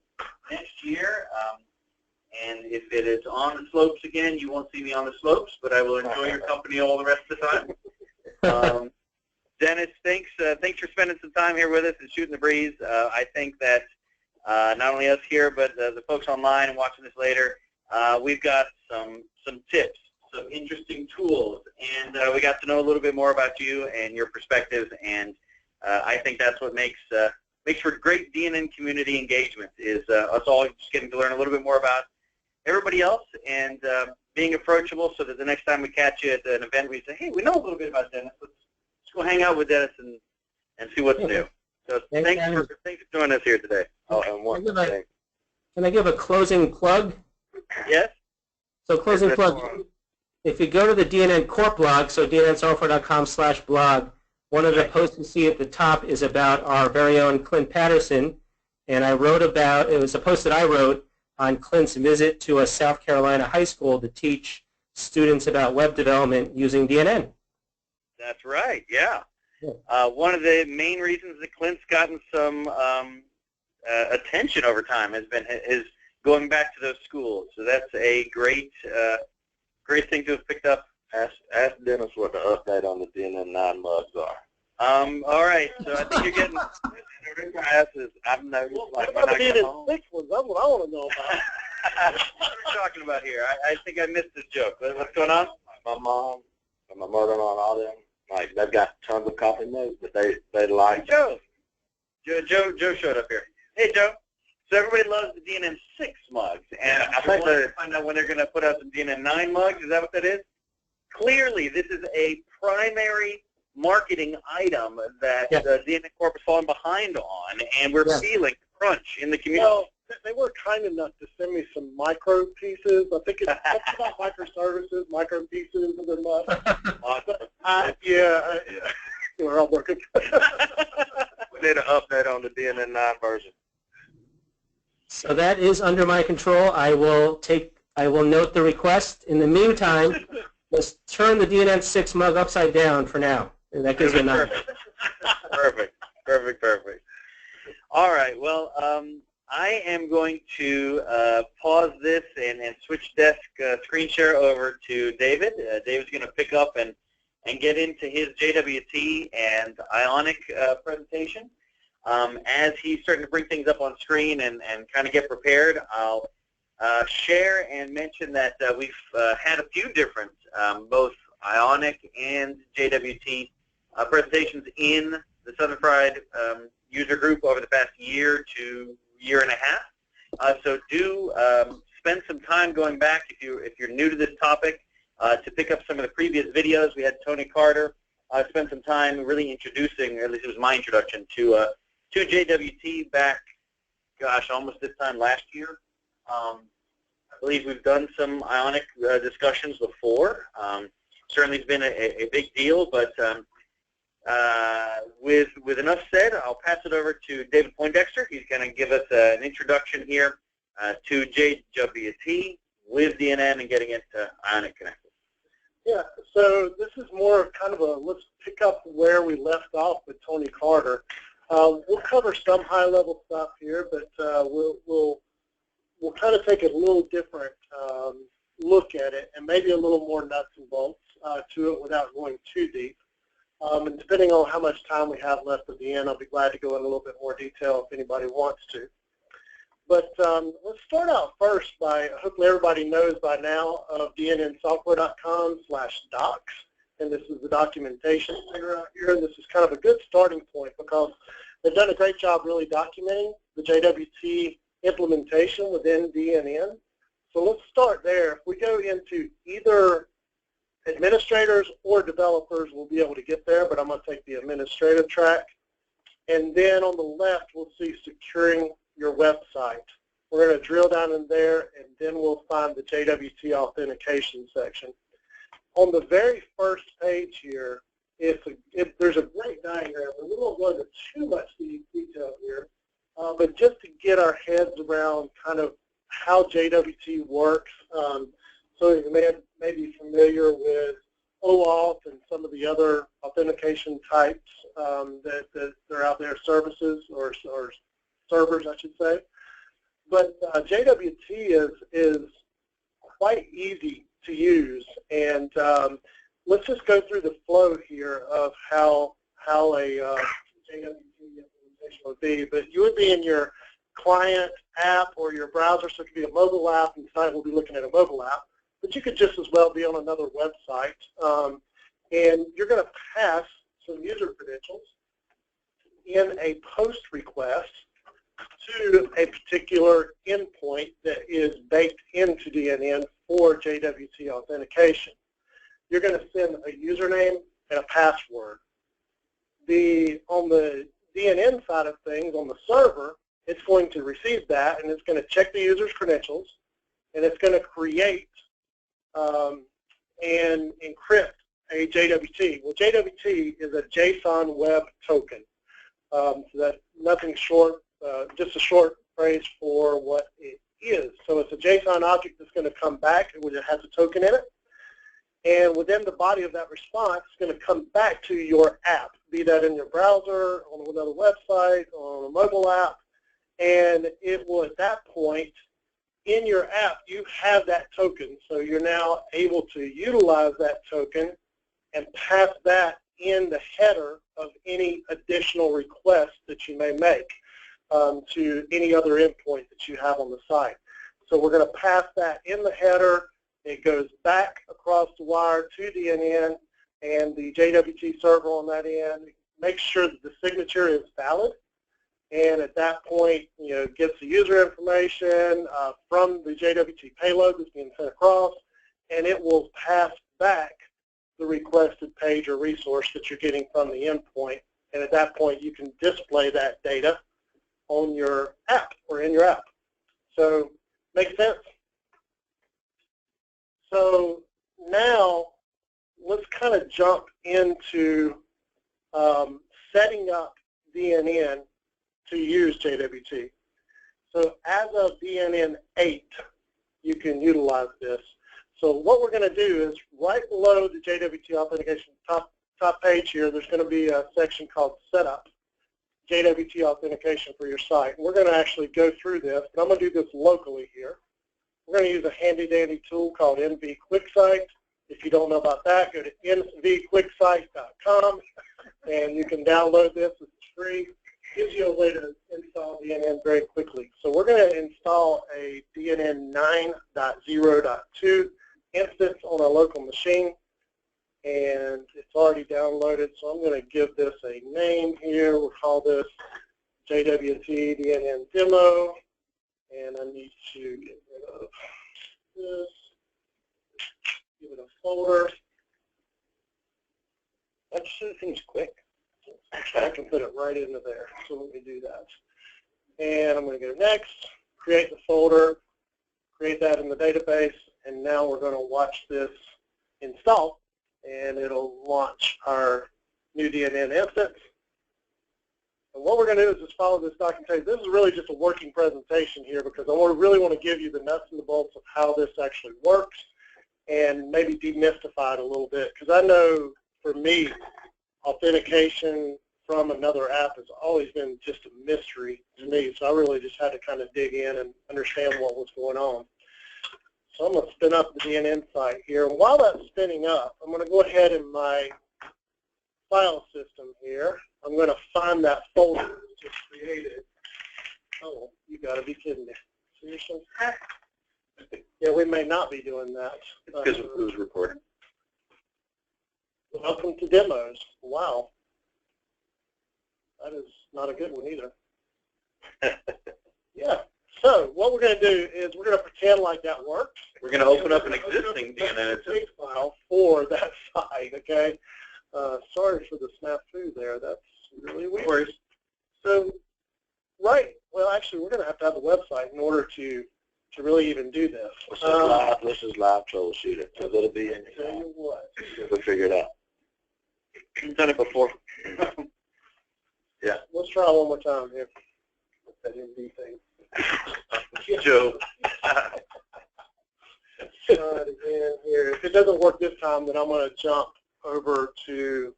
next year. And if it is on the slopes again, you won't see me on the slopes, but I will enjoy your company all the rest of the time. Dennis, thanks for spending some time here with us and shooting the breeze. I think that not only us here, but the folks online and watching this later, we've got some tips, some interesting tools, and we got to know a little bit more about you and your perspectives, and I think that's what makes for great DNN community engagement, is us all just getting to learn a little bit more about everybody else and being approachable, so that the next time we catch you at an event, we say, hey, we know a little bit about Dennis. Let's go hang out with Dennis and see what's new. So thanks for joining us here today. Oh, and one thing. Can I give a closing plug? Yes? So closing plug, if you go to the DNN Corp blog, so dnnsoftware.com/blog, one of the posts you see at the top is about our very own Clint Patterson, and I wrote about, it was a post that I wrote on Clint's visit to a South Carolina high school to teach students about web development using DNN. That's right, yeah. One of the main reasons that Clint's gotten some attention over time has been his going back to those schools. So that's a great thing to have picked up. Ask Dennis what the update on the DNN 9 mugs are. All right, so I think you're getting I've noticed, like, what about the DNN 6 ones? That's what I want to know about. what are we talking about here? I think I missed this joke. What's going on? My mom and my mother-in-law and all them, like, they've got tons of coffee mugs, but they like Joe showed up here. Hey, Joe. So everybody loves the DNN 6 mugs, and I think they're find out when they're going to put out the DNN 9 mugs. Is that what that is? Clearly, this is a primary marketing item that DNN Corp is falling behind on, and we're feeling the crunch in the community. Well, they were kind enough to send me some micro pieces. I think it's about microservices, micro pieces of the mug. We're all working. We need an update on the DNN 9 version. So that is under my control. I will note the request. In the meantime, let's turn the DNN 6 mug upside down for now. And that gives you a 9. Perfect. All right, well, I am going to pause this and switch desk screen share over to David. David's going to pick up and get into his JWT and Ionic presentation. As he's starting to bring things up on screen and kind of get prepared, I'll share and mention that we've had a few different, both Ionic and JWT presentations in the Southern Fried user group over the past year to year and a half. So do spend some time going back if you're new to this topic to pick up some of the previous videos. We had Tony Carter spend some time really introducing, or at least it was my introduction to JWT back, gosh, almost this time last year. I believe we've done some Ionic discussions before. Certainly it's been a big deal, but with enough said, I'll pass it over to David Poindexter. He's going to give us an introduction here to JWT with DNN and getting into Ionic connected. Yeah, so this is more kind of a, let's pick up where we left off with Tony Carter. We'll cover some high-level stuff here, but we'll kind of take a little different look at it and maybe a little more nuts and bolts to it without going too deep. And depending on how much time we have left at the end, I'll be glad to go in a little bit more detail if anybody wants to. But let's start out first by, hopefully everybody knows by now, of dnnsoftware.com/docs. And this is the documentation figure out here. And this is kind of a good starting point because they've done a great job really documenting the JWT implementation within DNN. So let's start there. If we go into either administrators or developers, we'll be able to get there, but I'm going to take the administrative track. And then on the left, we'll see securing your website. We're going to drill down in there, and then we'll find the Jwt Authentication section. On the very first page here, there's a great diagram. We won't go into too much detail here, but just to get our heads around kind of how JWT works. So you may be familiar with OAuth and some of the other authentication types that are out there, services or servers, I should say. But JWT is quite easy to use, and let's just go through the flow here of how a JWT implementation would be. But you would be in your client app or your browser, so it could be a mobile app, and tonight we'll be looking at a mobile app. But you could just as well be on another website, and you're going to pass some user credentials in a post request to a particular endpoint that is baked into DNN for JWT authentication. You're going to send a username and a password. On the DNN side of things, on the server, it's going to receive that, and it's going to check the user's credentials, and it's going to create and encrypt a JWT. Well, JWT is a JSON Web Token. So that's nothing short, just a short phrase for what it is. So it's a JSON object that's going to come back, which has a token in it. And within the body of that response, it's going to come back to your app, be that in your browser, on another website, on a mobile app. And it will, at that point, in your app, you have that token. So you're now able to utilize that token and pass that in the header of any additional requests that you may make to any other endpoint that you have on the site. So we're going to pass that in the header. It goes back across the wire to DNN, and the JWT server on that end makes sure that the signature is valid. And at that point, you know, gets the user information from the JWT payload that's being sent across, and it will pass back the requested page or resource that you're getting from the endpoint. And at that point, you can display that data on your app or in your app. So, make sense? So now let's kind of jump into setting up DNN to use JWT. So as of DNN 8, you can utilize this. So what we're going to do is right below the JWT Authentication top page here, there's going to be a section called Setup JWT Authentication for your site. And we're going to actually go through this, but I'm going to do this locally here. We're going to use a handy-dandy tool called NV QuickSite. If you don't know about that, go to nvquicksite.com, and you can download this. It's free. It gives you a way to install DNN very quickly. So we're going to install a DNN 9.0.2 instance on a local machine, and it's already downloaded. So I'm going to give this a name here. We'll call this JWT DNN Demo. And I need to get rid of this, give it a folder. Actually, things quick. Actually, I can put it right into there. So let me do that. And I'm going to go next, create the folder, create that in the database, and now we're going to watch this install, and it'll launch our new DNN instance. And what we're going to do is just follow this documentation. This is really just a working presentation here because I really want to give you the nuts and the bolts of how this actually works and maybe demystify it a little bit. Because I know for me, authentication from another app has always been just a mystery to me. So I really just had to kind of dig in and understand what was going on. So I'm going to spin up the DNN site here. And while that's spinning up, I'm going to go ahead in my file system here. I'm going to find that folder that's just created. Oh, you got to be kidding me. Seriously? Yeah, we may not be doing that. Because it was recorded. Welcome to demos. Wow. That is not a good one either. Yeah. So what we're going to do is we're going to pretend like that works. We're going to open up an existing DNN file for that site, okay? Sorry for the snafu there. That's really weird. So, right. Well, actually, we're going to have the website in order to really even do this. This is live troubleshooting. So it'll be in Tell you what. We'll figure it out. You've done it before. Yeah. Let's try one more time here. That NV thing. Joe. Try it again here. If it doesn't work this time, then I'm going to jump over to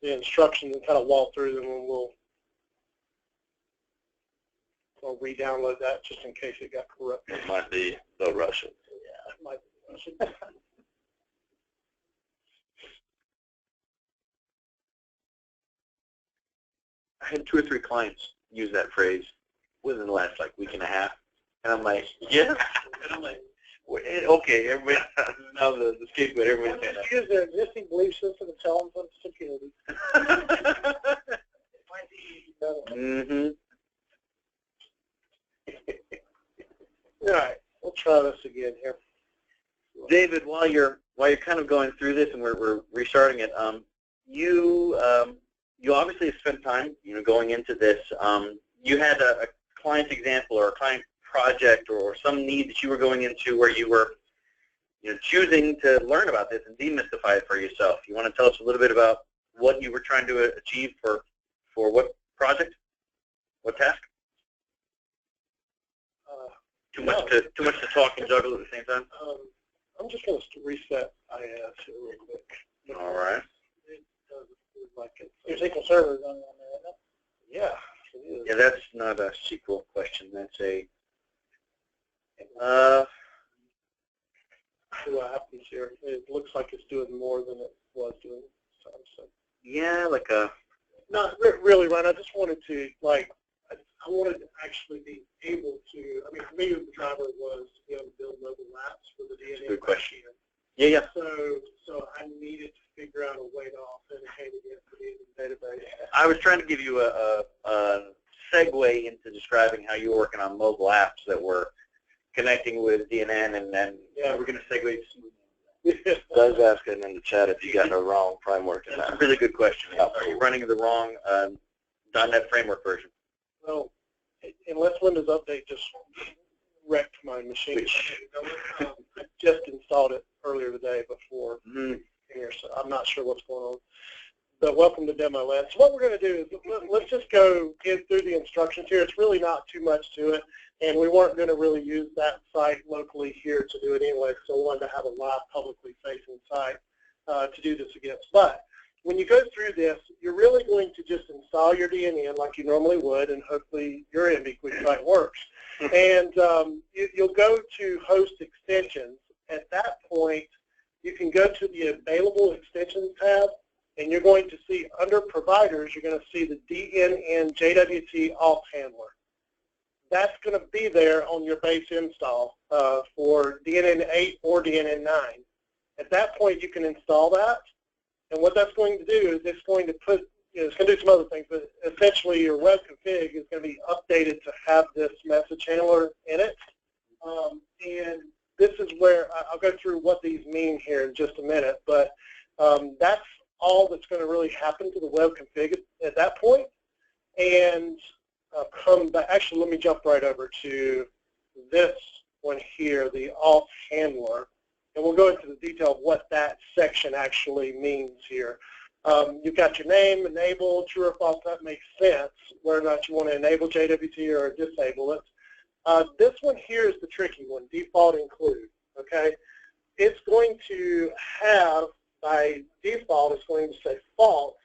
the instructions and kind of walk through them, and we'll re-download that just in case it got corrupted. It might be the Russian. Yeah, it might be Russian. I had 2 or 3 clients use that phrase within the last week and a half, and I'm like, yeah. And I'm like, okay, everybody, now the scapegoat, everybody's saying that. Use their existing belief system and tell them some security. Mm-hmm. All right, we'll try this again here. David, while you're kind of going through this and we're restarting it, you obviously have spent time, going into this. You had a client example or a client project or some need that you were going into where you were choosing to learn about this and demystify it for yourself. You want to tell us a little bit about what you were trying to achieve for what project, what task? Too much to talk and juggle at the same time? I'm just going to reset IS here real quick. All right. It does look like it's SQL Server running on there. Yeah, it is. Yeah, that's not a SQL question. That's a See what happens here. It looks like it's doing more than it was doing. So yeah, like a. Not really, Ryan. I just wanted to I wanted to actually be able to. I mean, for me, the driver was to be able to build mobile apps for the DNN. Good question. Yeah. So I needed to figure out a way to authenticate against the database. I was trying to give you a segue into describing how you were working on mobile apps that were connecting with DNN, and then we're going to segue to Doug's asking in the chat if you got the wrong framework in That's that. a really good question. Are you running the wrong .NET framework version? Well, unless Windows Update just wrecked my machine. I just installed it earlier today before here, so I'm not sure what's going on. But welcome to Demo Land. So what we're going to do is let's just go through the instructions here. It's really not too much to it, and we weren't going to really use that site locally here to do it anyway, so we wanted to have a live publicly facing site to do this against. But when you go through this, you're really going to just install your DNN like you normally would, and hopefully your MVQuick site works. And you'll go to Host Extensions. At that point, you can go to the Available Extensions tab, and you're going to see under Providers, you're going to see the DNN JWT Auth Handler. That's going to be there on your base install for DNN 8 or DNN 9. At that point, you can install that. And what that's going to do is it's going to put, it's going to do some other things, but essentially your web config is going to be updated to have this message handler in it. And this is where I'll go through what these mean here in just a minute, but that's all that's going to really happen to the web config at that point. And come back, actually let me jump right over to this one here, the auth handler. And we'll go into the detail of what that section actually means here. You've got your name, enable, true or false. That makes sense, whether or not you want to enable JWT or disable it. This one here is the tricky one, default include. Okay, it's going to have, by default, it's going to say false,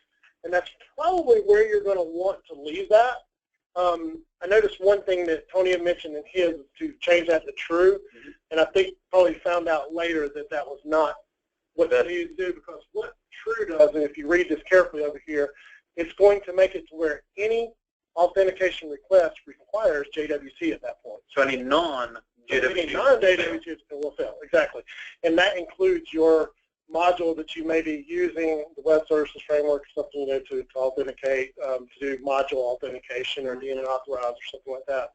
and that's probably where you're going to want to leave that. I noticed one thing that Tony had mentioned in his is to change that to true, and I think probably found out later that that was not what you need to do, because what true does, and if you read this carefully over here, it's going to make it to where any authentication request requires JWT at that point. So any non-JWT. Any non-JWT will fail, exactly. And that includes your module that you may be using, the web services framework, or something to authenticate, to do module authentication or DNN authorize or something like that.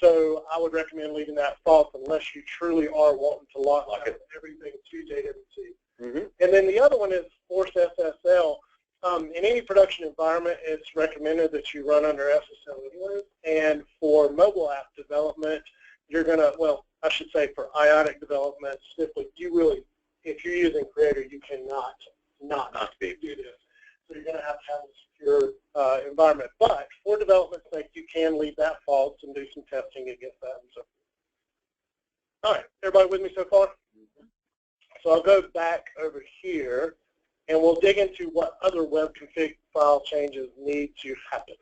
So I would recommend leaving that false unless you truly are wanting to lock everything to JWT. And then the other one is force SSL. In any production environment, it's recommended that you run under SSL anyways. And for mobile app development, you're going to, well, I should say for Ionic development, simply, if you're using Creator, you cannot not do this. So you're going to have a secure environment. But for development's sake, you can leave that false and do some testing against that and so forth. All right, everybody with me so far? So I'll go back over here, and we'll dig into what other web config file changes need to happen.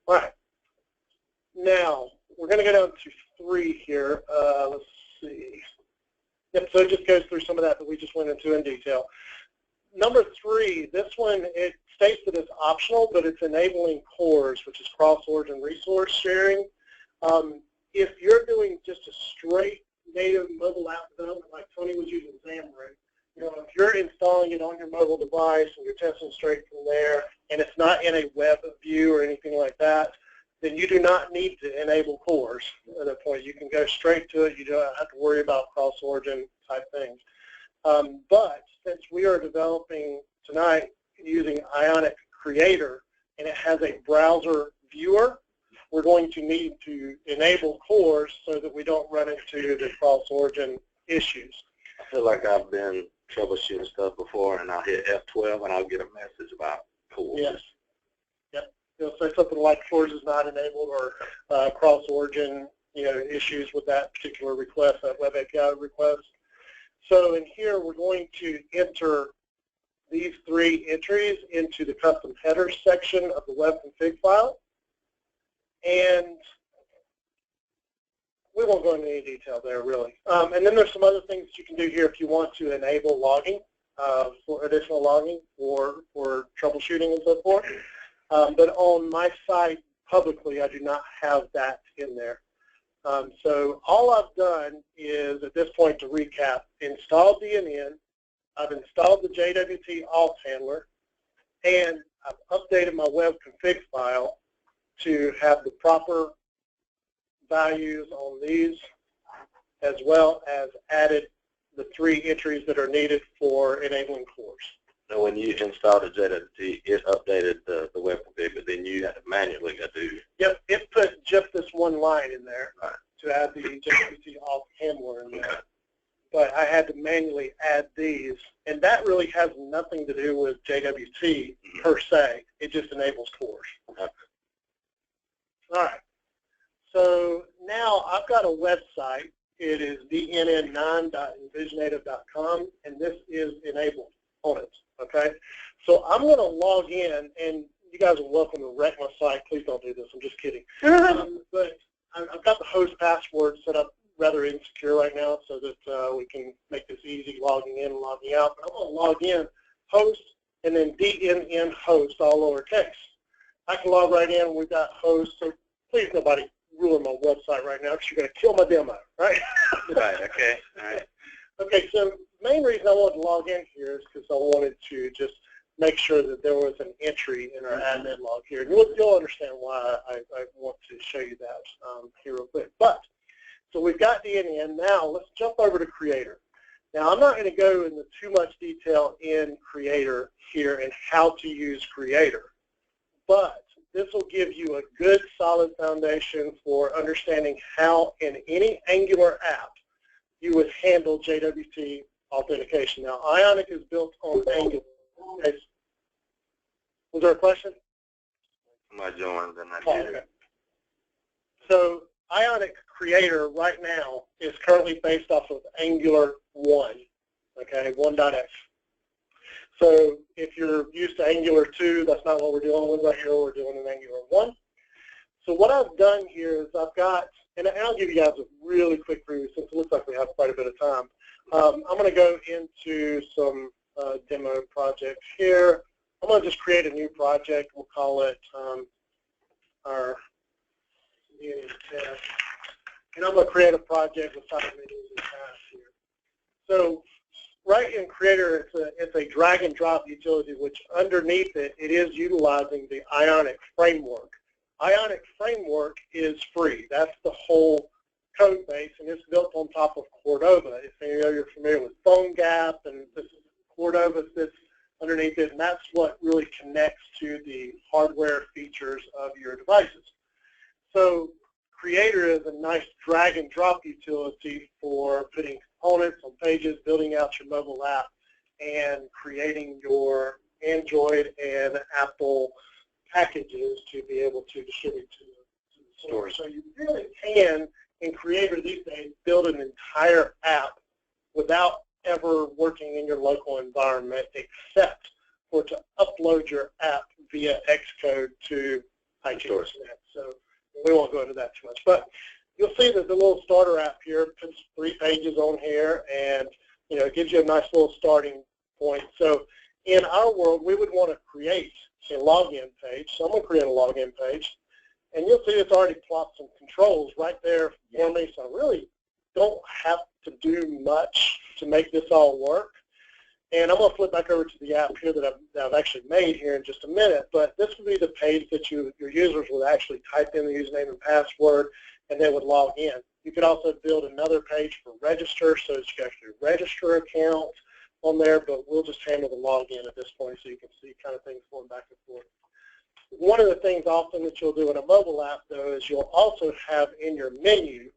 All right. Now, we're going to go down to 3 here. Let's see. Yep, so it just goes through some of that we just went into in detail. Number 3, this one, it states that it's optional, but it's enabling CORS, which is cross-origin resource sharing. If you're doing just a straight native mobile app development, like Tony was using Xamarin, if you're installing it on your mobile device and you're testing straight from there, and it's not in a web view or anything like that, then you do not need to enable CORS at that point. You can go straight to it. You don't have to worry about cross-origin type things. But since we are developing tonight using Ionic Creator, and it has a browser viewer, we're going to need to enable cores so that we don't run into the cross-origin issues. I feel like I've been troubleshooting stuff before, and I'll hit F12, and I'll get a message about cores. Yes. Yep. It'll say something like cores is not enabled, or cross-origin, issues with that particular request, that web API request. So in here, we're going to enter these 3 entries into the custom headers section of the web config file. And we won't go into any detail there, really. And then there's some other things that you can do here if you want to enable logging, for additional logging for troubleshooting and so forth. But on my site publicly, I do not have that in there. So all I've done is, at this point, to recap, installed DNN, I've installed the JWT auth handler, and I've updated my web config file to have the proper values on these, as well as added the 3 entries that are needed for enabling cores. So when you installed the JWT, it updated the web config, but then you had to manually do. Yep, it put just this one line in there, Right, to add the JWT auth handler in there. Okay. But I had to manually add these, and that really has nothing to do with JWT per se. It just enables cores. Okay. All right. So now I've got a website. It is dnn9.envisionative.com, and this is enabled on it. Okay. So I'm going to log in, and you guys are welcome to wreck my site. Please don't do this. I'm just kidding. But I've got the host password set up rather insecure right now, so that we can make this easy logging in and logging out. But I'm going to log in, host, and then DNN host, all lowercase. I can log right in. We've got host, so please nobody ruin my website right now, because you're going to kill my demo, right? Right. Okay. All right. Okay. So the main reason I wanted to log in here is because I wanted to just make sure that there was an entry in our admin log here. And you'll understand why I want to show you that here real quick. But so we've got DNN. Now let's jump over to Creator. Now I'm not going to go into too much detail in Creator here and how to use Creator, but this will give you a good solid foundation for understanding how in any Angular app you would handle JWT authentication. Now Ionic is built on Angular. Okay. Was there a question? Somebody joined, and I did. Okay. So Ionic Creator right now is currently based off of Angular 1, okay, 1.x. So if you're used to Angular 2, that's not what we're dealing with right here. We're doing an Angular 1. So what I've done here is I've got, and I'll give you guys a really quick preview since it looks like we have quite a bit of time. I'm going to go into some demo projects here. I'm going to just create a new project. We'll call it our test. And I'm going to create a project with 5 menus and tasks here. So right in Creator, it's a drag and drop utility, which underneath it, it is utilizing the Ionic framework. Ionic framework is free. That's the whole code base, and it's built on top of Cordova. If you're familiar with PhoneGap, and this is Cordova sits underneath it, and that's what really connects to the hardware features of your devices. So Creator is a nice drag and drop utility for putting components on pages, building out your mobile app, and creating your Android and Apple packages to be able to distribute to the store. So you really can, in Creator these days, build an entire app without ever working in your local environment, except for to upload your app via Xcode to iTunes. So we won't go into that too much, but you'll see that the little starter app here puts 3 pages on here, and it gives you a nice little starting point. So in our world, we would want to create a login page. So I'm going to create a login page, and you'll see it's already plopped some controls right there for me. So I really don't have to do much to make this all work. And I'm going to flip back over to the app here that I've actually made here in just a minute. But this would be the page that your users would actually type in the username and password, and they would log in. You could also build another page for register, so that you can actually register account on there. But we'll just handle the login at this point, so you can see kind of things going back and forth. One of the things often that you'll do in a mobile app, though, is you'll also have in your menu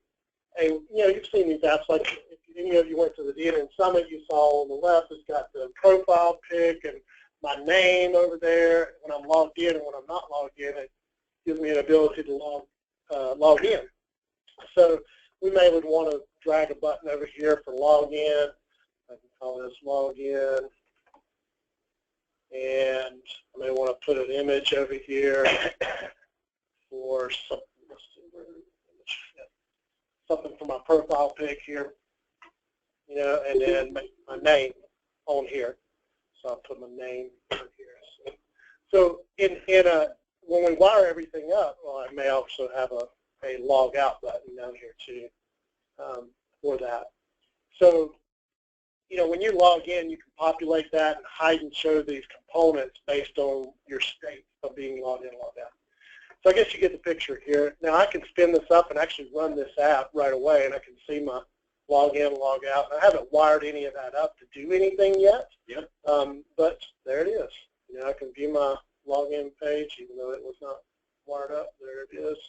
you've seen these apps, like if any of you went to the DNN Summit, you saw on the left, it's got the profile pic and my name over there. When I'm logged in and when I'm not logged in, it gives me an ability to log in. So we may would want to drag a button over here for login. I can call this login. And I may want to put an image over here for something. Let's see where something for my profile pic here, and then make my name on here. So I'll put my name over here. So when we wire everything up, well, I may also have a log out button down here too for that. So when you log in, you can populate that and hide and show these components based on your state of being logged in and logged out. So I guess you get the picture here. Now I can spin this up and actually run this app right away, and I can see my log in, log out. I haven't wired any of that up to do anything yet. Yep. But there it is. I can view my login page, even though it was not wired up. There it is.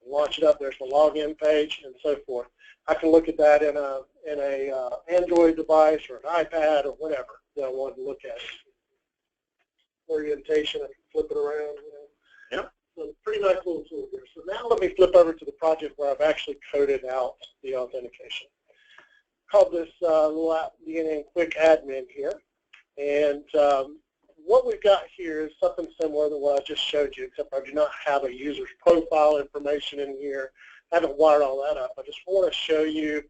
Launch it up. There's the login page, and so forth. I can look at that in a Android device or an iPad or whatever that I want to look at. Orientation. I can flip it around. Yep. So pretty nice little tool here. So now let me flip over to the project where I've actually coded out the authentication. Called this little app DNN Quick Admin here. And what we've got here is something similar to what I just showed you, except I do not have a user's profile information in here. I haven't wired all that up. I just want to show you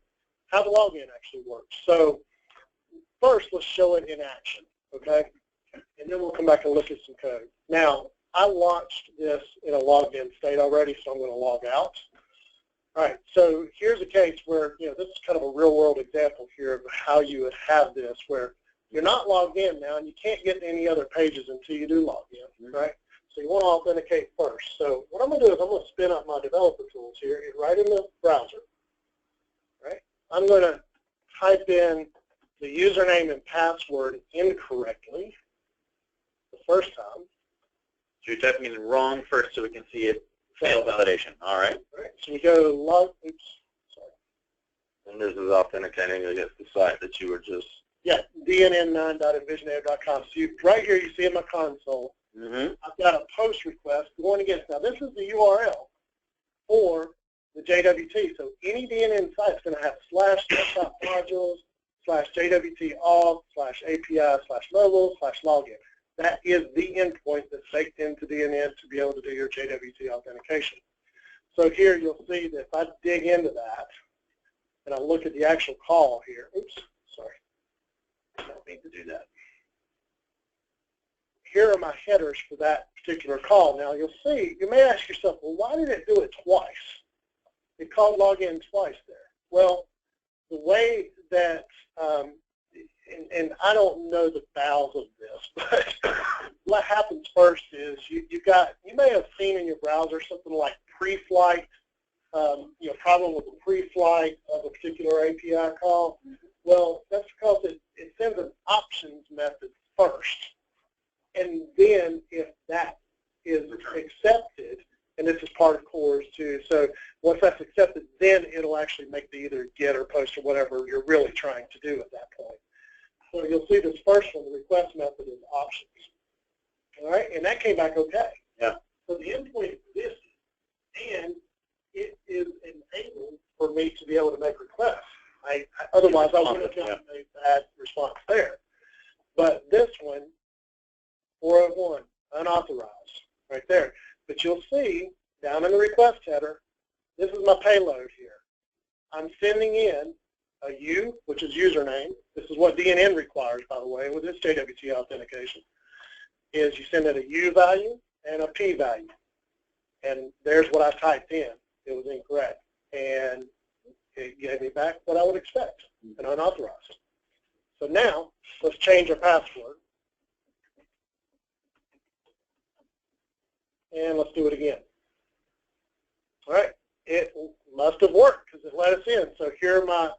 how the login actually works. So first, let's show it in action, okay? And then we'll come back and look at some code. Now, I launched this in a logged in state already, so I'm going to log out. All right, so here's a case where, this is kind of a real world example here of how you would have this, where you're not logged in now and you can't get to any other pages until you do log in, right? So you want to authenticate first. So what I'm going to do is I'm going to spin up my developer tools here, right in the browser, right? I'm going to type in the username and password incorrectly the first time. So you're typing it wrong first so we can see it fail validation. All right. All right. So we go log. Oops. Sorry. And this is authenticating against the site that you were just. Yeah. dnn9.envisionator.com. So right here you see in my console, I've got a post request going against. Now this is the URL for the JWT. So any DNN site is going to have /desktop/modules /JWT/API/mobile/login. That is the endpoint that's baked into DNN to be able to do your JWT authentication. So here you'll see that if I dig into that and I look at the actual call here, oops, sorry, I don't mean to do that. Here are my headers for that particular call. Now you'll see, you may ask yourself, well, why did it do it twice? It called login twice there. Well, the way that and I don't know the bowels of this, but what happens first is you may have seen in your browser something like pre-flight, problem with the pre-flight of a particular API call. Well, that's because it sends an options method first, and then if that is accepted, and this is part of cores too, so once that's accepted, then it'll actually make the either get or post or whatever you're really trying to do at that point. So you'll see this first one, the request method is options. All right, and that came back okay. Yeah. So the endpoint exists, and it is enabled for me to be able to make requests. Otherwise, I wouldn't have gotten a bad response there. But this one, 401, unauthorized, right there. But you'll see down in the request header, this is my payload here. I'm sending in a U, which is username. This is what DNN requires, by the way, with this JWT authentication, is you send in a U value and a P value. And there's what I typed in. It was incorrect. And it gave me back what I would expect, an unauthorized. So now, let's change our password. And let's do it again. All right. It must have worked because it let us in. So here are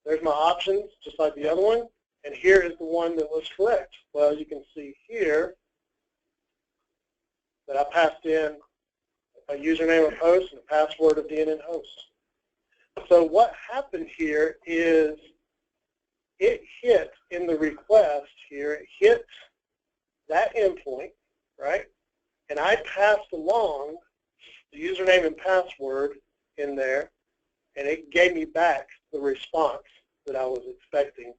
there's my options, just like the other one. And here is the one that was correct. Well, as you can see here, that I passed in a username of host and a password of DNN host. So what happened here is it hit in the request here, it hit that endpoint, right? And I passed along the username and password in there, and it gave me back the response that I was expecting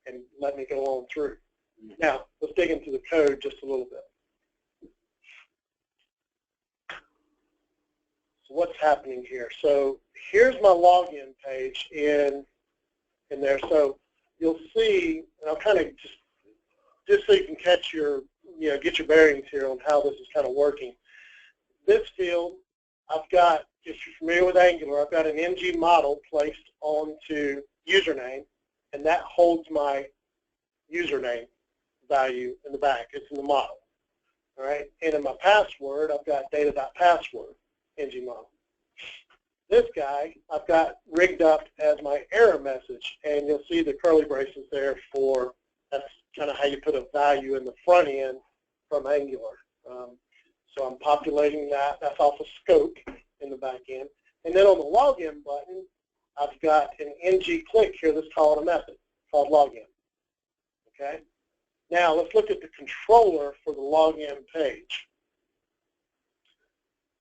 and let me go on through. Now, let's dig into the code just a little bit. So what's happening here? So here's my login page in there. So you'll see, and I'll kind of just so you can catch your, get your bearings here on how this is kind of working. This field, I've got, if you're familiar with Angular, I've got an ng model placed onto username, and that holds my username value in the back. It's in the model. All right, and in my password, I've got data.password ng model. This guy I've got rigged up as my error message, and you'll see the curly braces there for, that's kind of how you put a value in the front end from Angular. So I'm populating that. That's off of scope in the back end. And then on the login button, I've got an ng click here that's calling a method called login. Okay. Now let's look at the controller for the login page.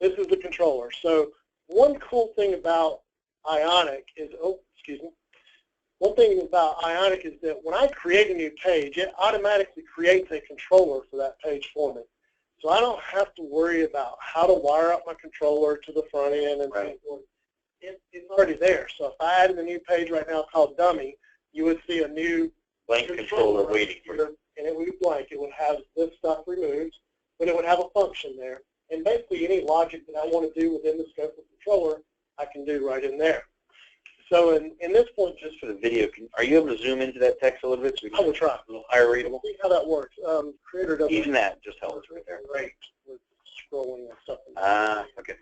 This is the controller. So one cool thing about Ionic is, one thing about Ionic is that when I create a new page, it automatically creates a controller for that page for me. So I don't have to worry about how to wire up my controller to the front end and right. It's already there. So if I added a new page right now called dummy, you would see a new blank controller waiting for you. And it would be blank. It would have this stuff removed, but it would have a function there. And basically any logic that I want to do within the scope of the controller, I can do right in there. So in this point, just for the video, are you able to zoom into that text a little bit so we can I will try. A little higher readable? See how that works. Creator doesn't. Even that just helps right there. Great with scrolling and stuff. Okay.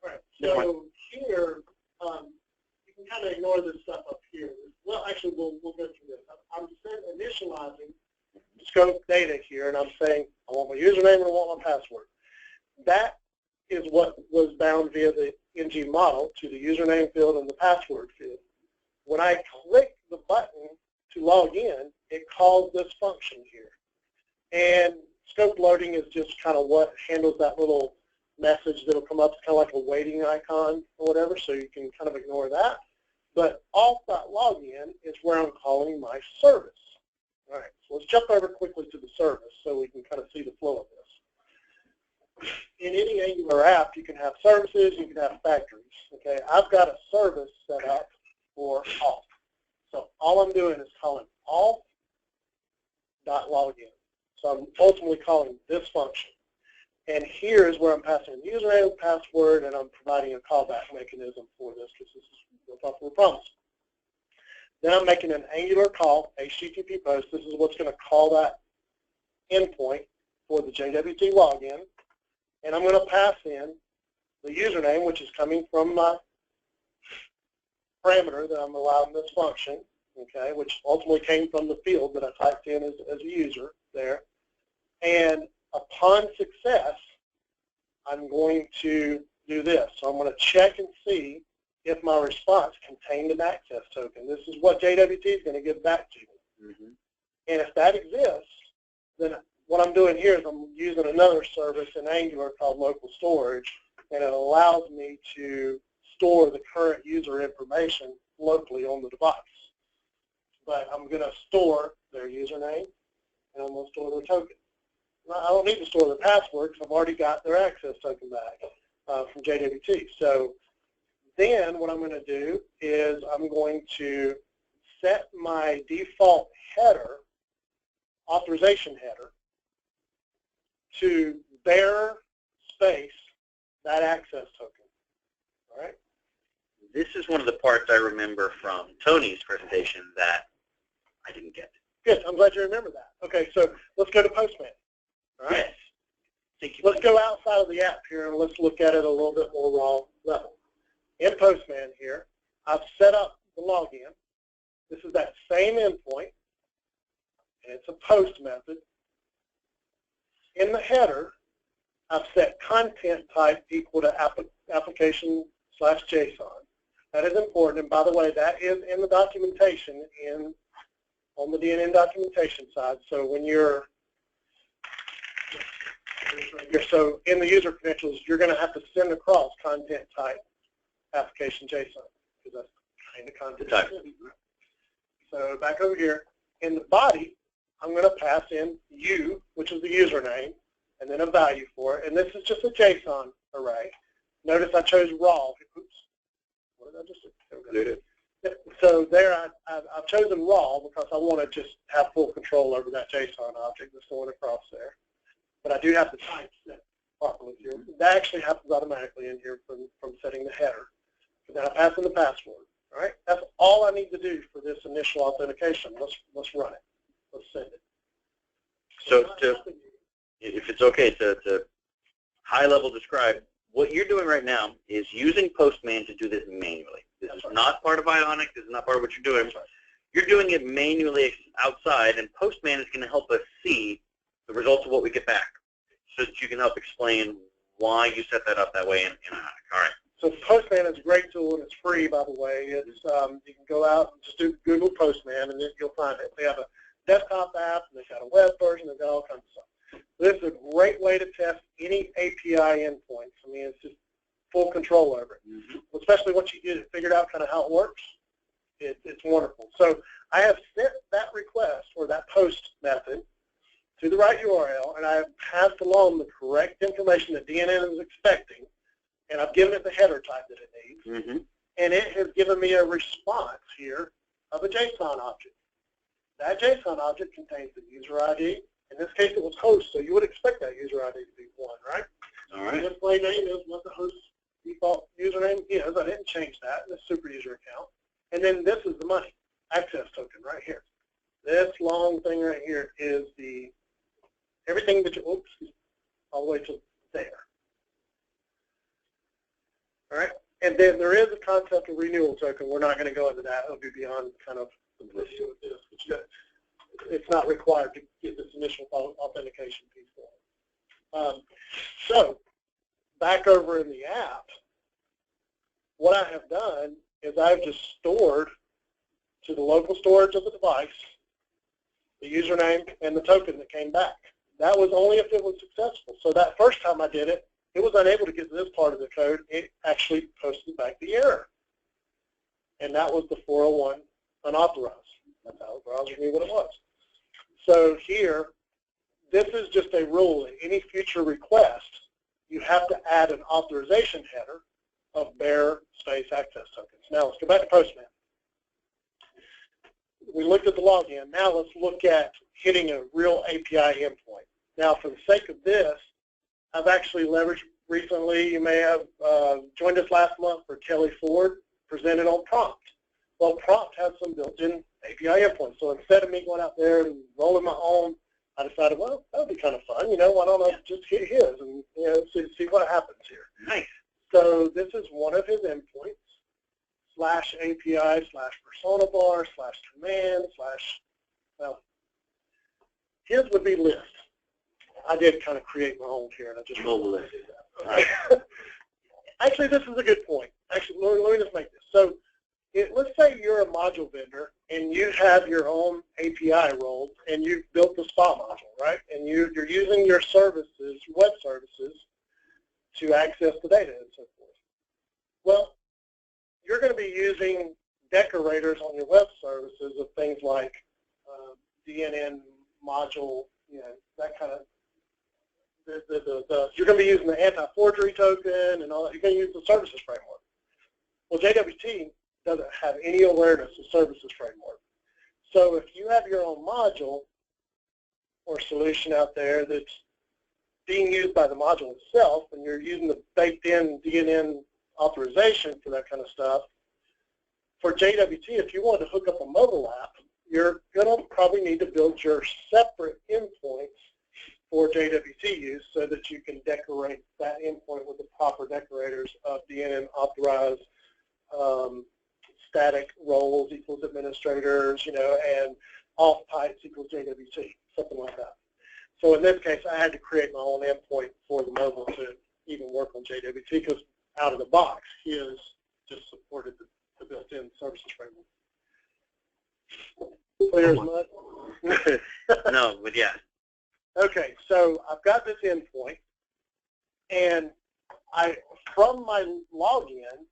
All right. So here, you can kind of ignore this stuff up here. Well, actually, we'll go through this. I'm initializing scope data here, and I'm saying I want my username and I want my password. That is what was bound via the ng model to the username field and the password field. When I click the button to log in, it calls this function here. And scope loading is just kind of what handles that little message that will come up. It's kind of like a waiting icon or whatever, so you can kind of ignore that. But auth.login is where I'm calling my service. All right, so let's jump over quickly to the service so we can kind of see the flow of this. In any Angular app, you can have services, you can have factories. Okay, I've got a service set up for auth. So all I'm doing is calling auth.login. So I'm ultimately calling this function. And here is where I'm passing a username, password, and I'm providing a callback mechanism for this because this is what we're promising. Then I'm making an Angular call, HTTP post. This is what's going to call that endpoint for the JWT login. And I'm going to pass in the username, which is coming from my parameter that I'm allowing this function, okay, which ultimately came from the field that I typed in as a user there. And upon success, I'm going to do this. So I'm going to check and see if my response contained an access token. This is what JWT is going to give back to me. Mm-hmm. And if that exists, then what I'm doing here is I'm using another service in Angular called local storage, and it allows me to store the current user information locally on the device. But I'm going to store their username, and I'm going to store their token. I don't need to store the password because I've already got their access token back from JWT. So then what I'm going to do is I'm going to set my default header, authorization header, to bare space that access token. All right? This is one of the parts I remember from Tony's presentation that I didn't get. Good. I'm glad you remember that. Okay, so let's go to Postman. All right? Yes. Thank you. Let's go outside of the app here and let's look at it a little bit more raw level. In Postman here, I've set up the login. This is that same endpoint, and it's a post method. In the header, I've set content type equal to application/JSON. That is important, and by the way, that is in the documentation on the DNN documentation side. So when you're so in the user credentials, you're going to have to send across content type application JSON because that's kind of content type. So back over here in the body, I'm going to pass in U, which is the username, and then a value for it. And this is just a JSON array. Notice I chose raw. Oops. What did I just do? So there I've chosen raw because I want to just have full control over that JSON object that's going across there. But I do have the type set properly here. That actually happens automatically in here from setting the header. And then I pass in the password. All right? That's all I need to do for this initial authentication. Let's run it. Let's send it. So if it's okay to high level describe, what you're doing right now is using Postman to do this manually. This is not part of Ionic. This is not part of what you're doing. You're doing it manually outside, and Postman is going to help us see the results of what we get back so that you can help explain why you set that up that way in Ionic. All right. So Postman is a great tool, and it's free, by the way. It's, you can go out and just do Google Postman, and then you'll find it. They have a desktop app, and they've got a web version, they've got all kinds of stuff. This is a great way to test any API endpoints. I mean, it's just full control over it. Especially once you get it figured out kind of how it works, it's wonderful. So I have sent that request or that post method to the right URL, and I have passed along the correct information that DNN is expecting, and I've given it the header type that it needs, and it has given me a response here of a JSON object. That JSON object contains the user ID. In this case, it was host, so you would expect that user ID to be 1, right? All right. The display name is what the host default username is. I didn't change that in the super user account. And then this is the money access token right here. This long thing right here is the everything that you, oops, all the way to there. All right. And then there is a concept of renewal token. We're not going to go into that. It'll be beyond kind of the issue of this. It's not required to get this initial authentication piece going. So back over in the app, what I have done is I've just stored to the local storage of the device the username and the token that came back. That was only if it was successful. So that first time I did it, it was unable to get to this part of the code. It actually posted back the error. And that was the 401 unauthorized. That's how the browser knew what it was. So here, this is just a rule. In any future request, you have to add an authorization header of bare space access tokens. Now let's go back to Postman. We looked at the login. Now let's look at hitting a real API endpoint. Now for the sake of this, I've actually leveraged recently, you may have joined us last month for Kelly Ford, presented on Prompt. Well, Prompt has some built-in API endpoints. So instead of me going out there and rolling my own, I decided, well, that would be kind of fun. You know, why don't I just hit his and see what happens here. Nice. So this is one of his endpoints, /API/persona bar /command well, his would be list. I did kind of create my own here, and I just mobile list. Okay. Actually, this is a good point. Actually, let me just make this. So let's say you're a module vendor, and you have your own API role, and you've built the SPA module, right? And you're using your services, web services, to access the data and so forth. Well, you're going to be using decorators on your web services of things like DNN module, that kind of. You're going to be using the anti-forgery token and all that. You're going to use the services framework. Well, JWT doesn't have any awareness of services framework. So if you have your own module or solution out there that's being used by the module itself, and you're using the baked-in DNN authorization for that kind of stuff, for JWT, if you want to hook up a mobile app, you're going to probably need to build your separate endpoints for JWT use so that you can decorate that endpoint with the proper decorators of DNN authorized static roles equals administrators, and auth types equals JWT, something like that. So in this case, I had to create my own endpoint for the mobile to even work on JWT because out of the box, his just supported the built-in services framework. Clear as mud? No, but yeah. Okay, so I've got this endpoint, and from my login,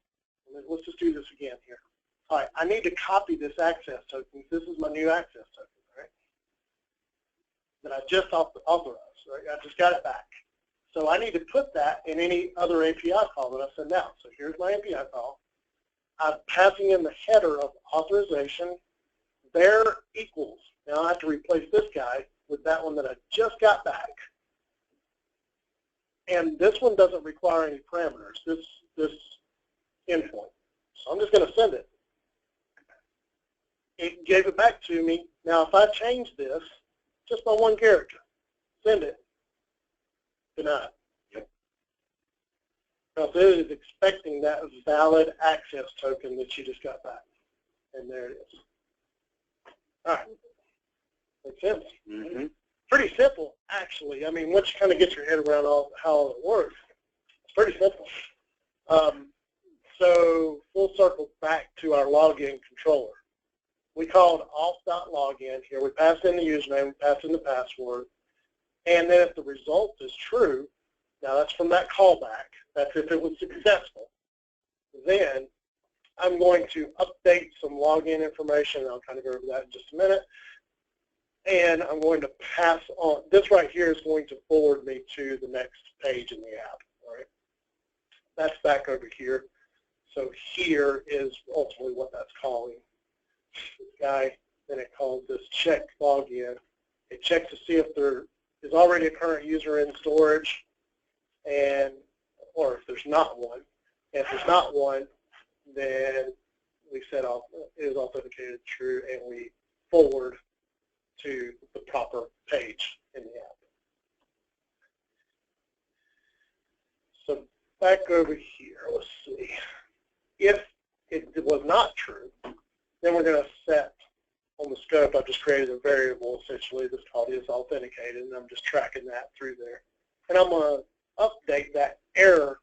let's just do this again here. All right, I need to copy this access token. This is my new access token, right? That I just authorized, right? I just got it back. So I need to put that in any other API call that I send out. So here's my API call. I'm passing in the header of authorization. There equals. Now I have to replace this guy with that one that I just got back. And this one doesn't require any parameters, this endpoint. So I'm just going to send it. It gave it back to me. Now if I change this just by one character, send it, denied. Yep. Because it is expecting that valid access token that you just got back. And there it is. All right. Makes sense. Mm-hmm. Pretty simple, actually. I mean, once you kind of get your head around how it works, it's pretty simple. So full circle back to our login controller. We called auth.login here. We passed in the username, we passed in the password, and then if the result is true, now that's from that callback, that's if it was successful, then I'm going to update some login information. I'll kind of go over that in just a minute. And I'm going to pass on, this right here is going to forward me to the next page in the app. All right. That's back over here. So here is ultimately what that's calling. This guy, then it calls this check login. It checks to see if there is already a current user in storage, or if there's not one. And if there's not one, then we set off it is authenticated true, and we forward to the proper page in the app. So back over here, let's see. If it was not true, then we're going to set on the scope. I've just created a variable essentially that's called is authenticated, and I'm just tracking that through there. And I'm going to update that error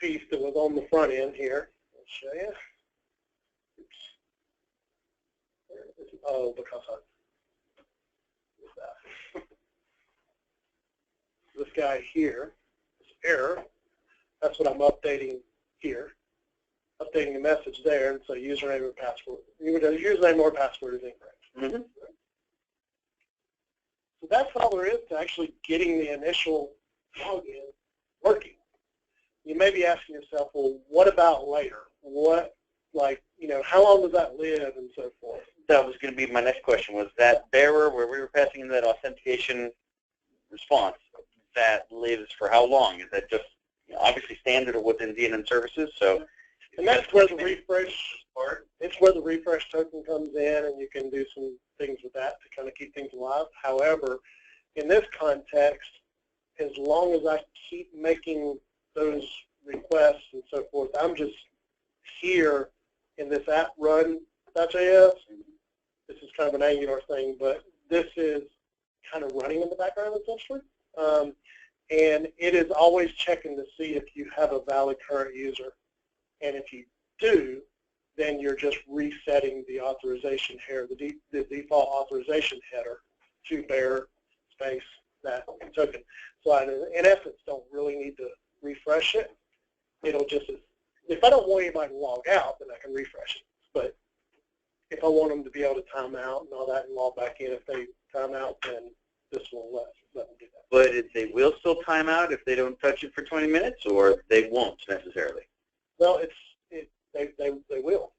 piece that was on the front end here. I'll show you. Oops. Oh, because this guy here, this error, that's what I'm updating here. Updating the message there, and so username or password. Username or password is incorrect. Mm-hmm. So that's all there is to actually getting the initial login working. You may be asking yourself, well, what about later? What, like, how long does that live and so forth? That was going to be my next question. Was that bearer where we were passing in that authentication response, that lives for how long? Is that just obviously standard within DNN services? So, and that's where the refresh part. It's where the refresh token comes in, and you can do some things with that to kind of keep things alive. However, in this context, as long as I keep making those requests and so forth, I'm just here in this app run.js. This is kind of an Angular thing, but this is kind of running in the background essentially. And it is always checking to see if you have a valid current user. And if you do, then you're just resetting the authorization header, the default authorization header to bear space that token. So I, in essence, don't really need to refresh it. It'll just, if I don't want anybody to log out, then I can refresh it. But if I want them to be able to time out and all that and log back in, if they time out, then this will let them do that. But they will still time out if they don't touch it for 20 minutes, or they won't necessarily? Well, they will,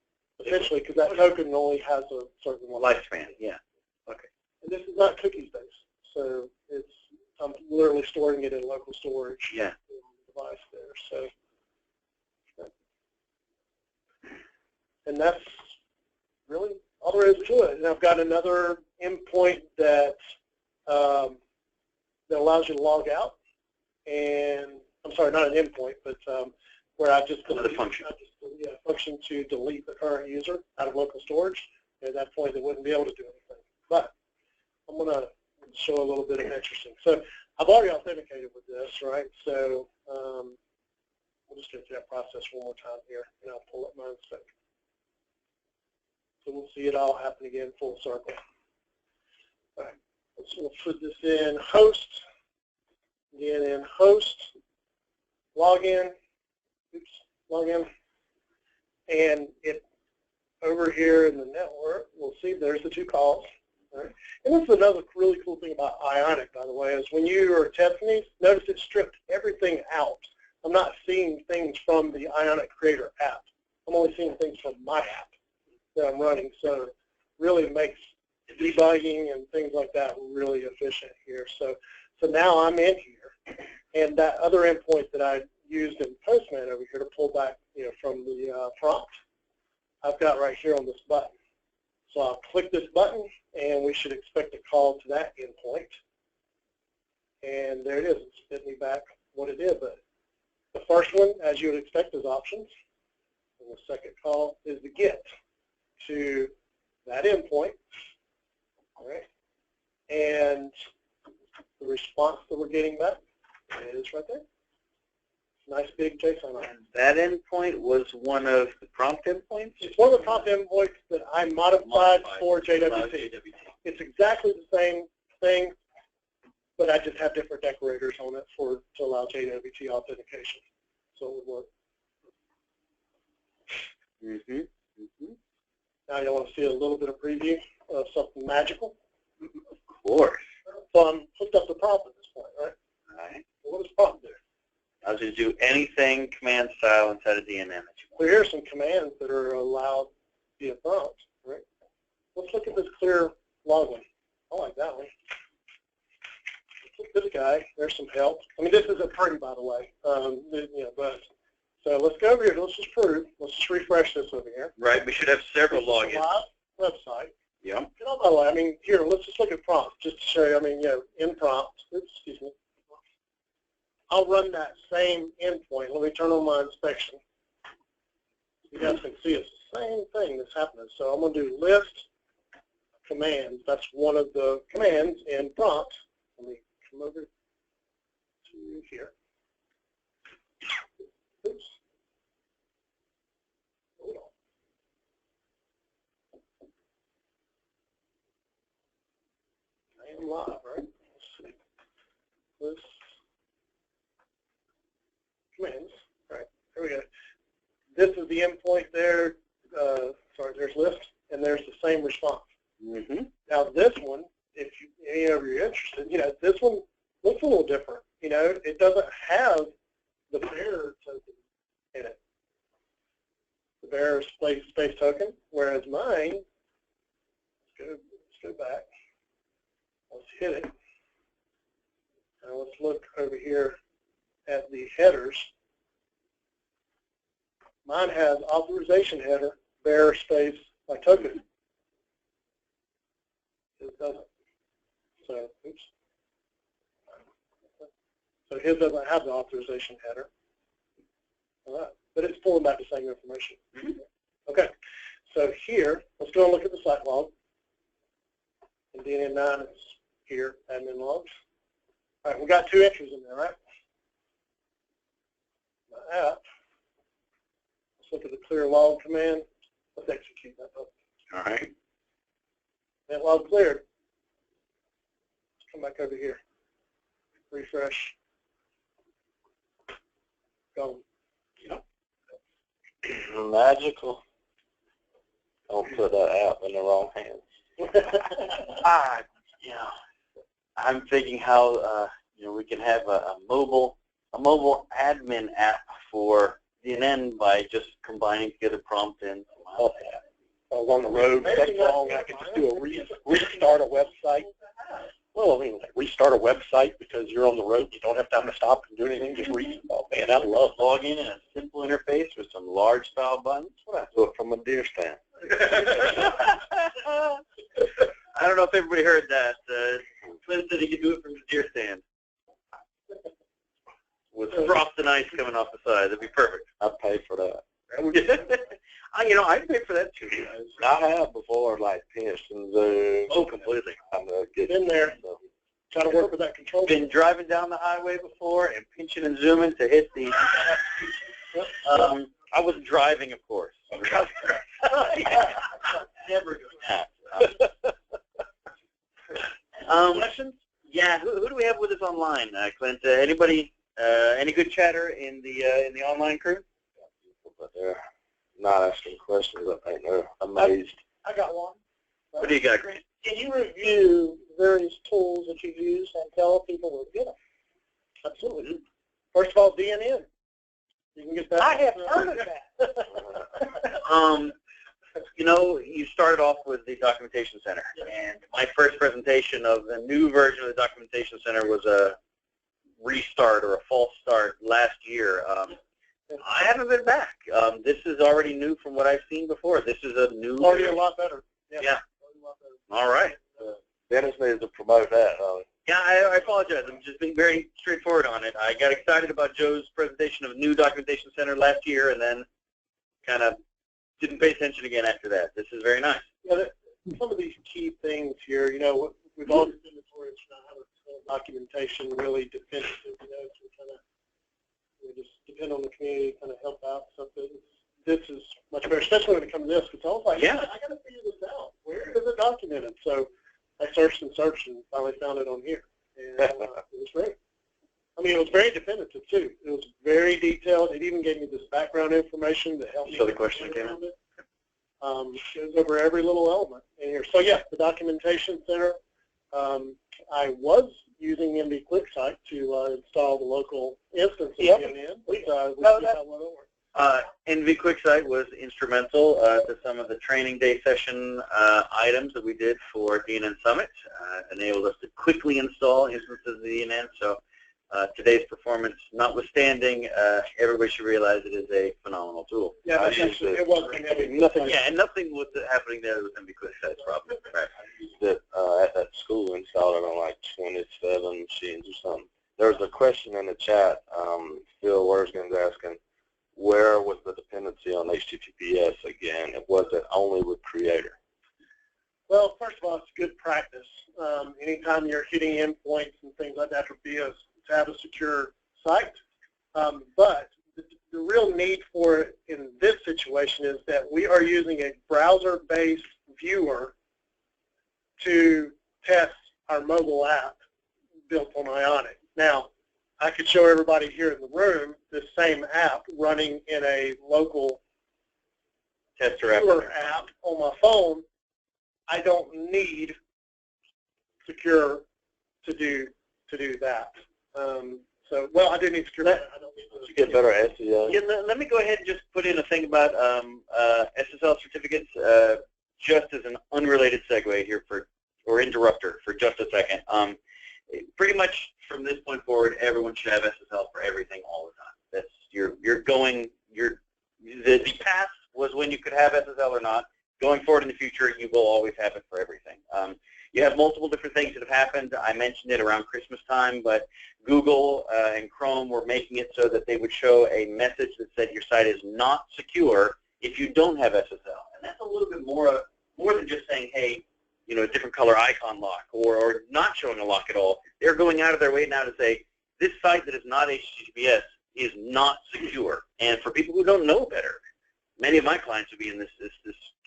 essentially, because that token only has a certain lifespan. Yeah. Okay. And this is not cookies based, so I'm literally storing it in local storage. Yeah. In the device there. So, and that's really all there is to it. And I've got another endpoint that that allows you to log out, and I'm sorry, not an endpoint, but where I just delete, function to delete the current user out of local storage. At that point, they wouldn't be able to do anything. But I'm going to show a little bit of interesting. So I've already authenticated with this, right? So we'll just go through that process one more time here, and I'll pull up my inspector. So we'll see it all happen again full circle. All right, so we'll put this in host, DNN host, login, login, and it over here in the network, we'll see there's the two calls. Right? And this is another really cool thing about Ionic, by the way, is when you are testing these, notice it stripped everything out. I'm not seeing things from the Ionic Creator app. I'm only seeing things from my app that I'm running. So it really makes debugging and things like that really efficient here. So now I'm in here, and that other endpoint that I used in Postman over here to pull back, from the prompt, I've got right here on this button. So I'll click this button, and we should expect a call to that endpoint. And there it is. It's spit me back what it did. But the first one, as you would expect, is options. And the second call is the get to that endpoint. All right. And the response that we're getting back is right there. Nice big JSON. And that endpoint was one of the prompt endpoints? It's one of the prompt endpoints that I modified for JWT. It's exactly the same thing, but I just have different decorators on it to allow JWT authentication. So it would work. Now you want to see a little bit of preview of something magical? Of course. So I'm hooked up the prompt at this point, right? All right. So what does prompt do? I was going to do anything command style inside of DNN that you want. So here's some commands that are allowed via prompt, right? Let's look at this clear login. I like that one. Let's look at this guy. There's some help. I mean, this isn't pretty, by the way. But so let's go over here. Let's just prove. Let's just refresh this over here. Right. We should have several logins. Live website. Yeah. You know, by the way, I mean, here, let's just look at prompt just to show you. I mean, in prompt. Oops, excuse me. I'll run that same endpoint. Let me turn on my inspection. You guys can see it's the same thing that's happening. So I'm going to do list commands. That's one of the commands in prompt. Let me come over to here. Oops. Hold on. I am live, right? Let's see. List commands. All right, here we go. This is the endpoint there. Sorry, there's list, and there's the same response. Now this one, if any of you are interested, this one looks a little different. It doesn't have the bearer token in it. The bearer space token, whereas mine, let's go back. Let's hit it. Now let's look over here at the headers. Mine has authorization header, bearer space, my token. It doesn't. So, oops. So his doesn't have the authorization header. All right. But it's pulling back the same information. Okay. So here, let's go and look at the site log. And DNN 9 is here, admin logs. All right, we got 2 entries in there, right? My app. Let's look at the clear log command. Let's execute that. All right. That log cleared. Let's come back over here. Refresh. Go. Yep. Magical. Don't put that app in the wrong hands. I'm thinking how we can have a mobile admin app for DNN by just combining together prompt and I was on the road that long, I could just do a restart a website. Well, I mean, like restart a website because you're on the road. You don't have time to stop and do anything. Just restart. Oh, man, I love login in a simple interface with some large style buttons. I do it from a deer stand. I don't know if everybody heard that. Clint said he could do it from the deer stand with frosted ice coming off the side. That'd be perfect. I'd pay for that. I'd pay for that too. I have before, like Pearson, Zoom. Oh, completely. I'm gonna get in there. been driving down the highway before and pinching and zooming to hit the. I was driving, of course. Never do that. Questions? Yeah. Who do we have with us online, Clint? Anybody? Any good chatter in the online crew? But they're not asking questions. I think they're amazed. I got one. What do you got, Grant? Can you review various tools that you use and tell people where to get them? Absolutely. First of all, DNN. You can get that. I have heard of that. You know, you started off with the Documentation Center, and my first presentation of the new version of the Documentation Center was a restart or a false start last year. I haven't been back. This is already new from what I've seen before. This is a new. Already a lot better. Yeah. All right. Dennis needs to promote that. Yeah, I apologize. I'm just being very straightforward on it. I got excited about Joe's presentation of new Documentation Center last year, and then kind of didn't pay attention again after that. This is very nice. Yeah, some of these key things here, you know, we've always been notorious for not having documentation really definitive. You know, to kind of just depend on the community, kind of help out something. This is much better, especially when it comes to this, because I was like, yeah, I got to figure this out. Where is it documented? So I searched and searched and finally found it on here. And it was great. I mean, it was very definitive, too. It was very detailed. It even gave me this background information to help me. So the question came around it. It goes over every little element in here. So, yeah, the Documentation Center. I was using MD QuickSight to install the local instance of DNN. We see how well it works. NV QuickSight was instrumental to some of the training day session items that we did for DNN Summit. Enabled us to quickly install instances of the DNN. So today's performance notwithstanding, everybody should realize it is a phenomenal tool. Yeah, it wasn't nothing. Yeah, and nothing was happening there with NV QuickSight's problem. Right. I used it at that school, installed it on like 27 machines or something. There was a question in the chat. Phil Worsgen's asking, where was the dependency on HTTPS again? Was it only with Creator? Well, first of all, it's good practice. Anytime you're hitting endpoints and things like that to have a secure site. But the real need for it in this situation is that we are using a browser-based viewer to test our mobile app built on Ionic. Now, I could show everybody here in the room the same app running in a local tester app on my phone. I don't need secure to do that. So, well, I do need secure. I don't need to get better SEO. Yeah, let me go ahead and just put in a thing about SSL certificates, just as an unrelated segue here or interrupter for just a second. Pretty much from this point forward, everyone should have SSL for everything all the time. That's the past was when you could have SSL or not. Going forward in the future, you will always have it for everything. You have multiple different things that have happened. I mentioned it around Christmas time, but Google and Chrome were making it so that they would show a message that said your site is not secure if you don't have SSL. And that's a little bit more than just saying, hey, you know, a different color icon lock or not showing a lock at all. They're going out of their way now to say this site that is not HTTPS is not secure. And for people who don't know better, many of my clients would be in this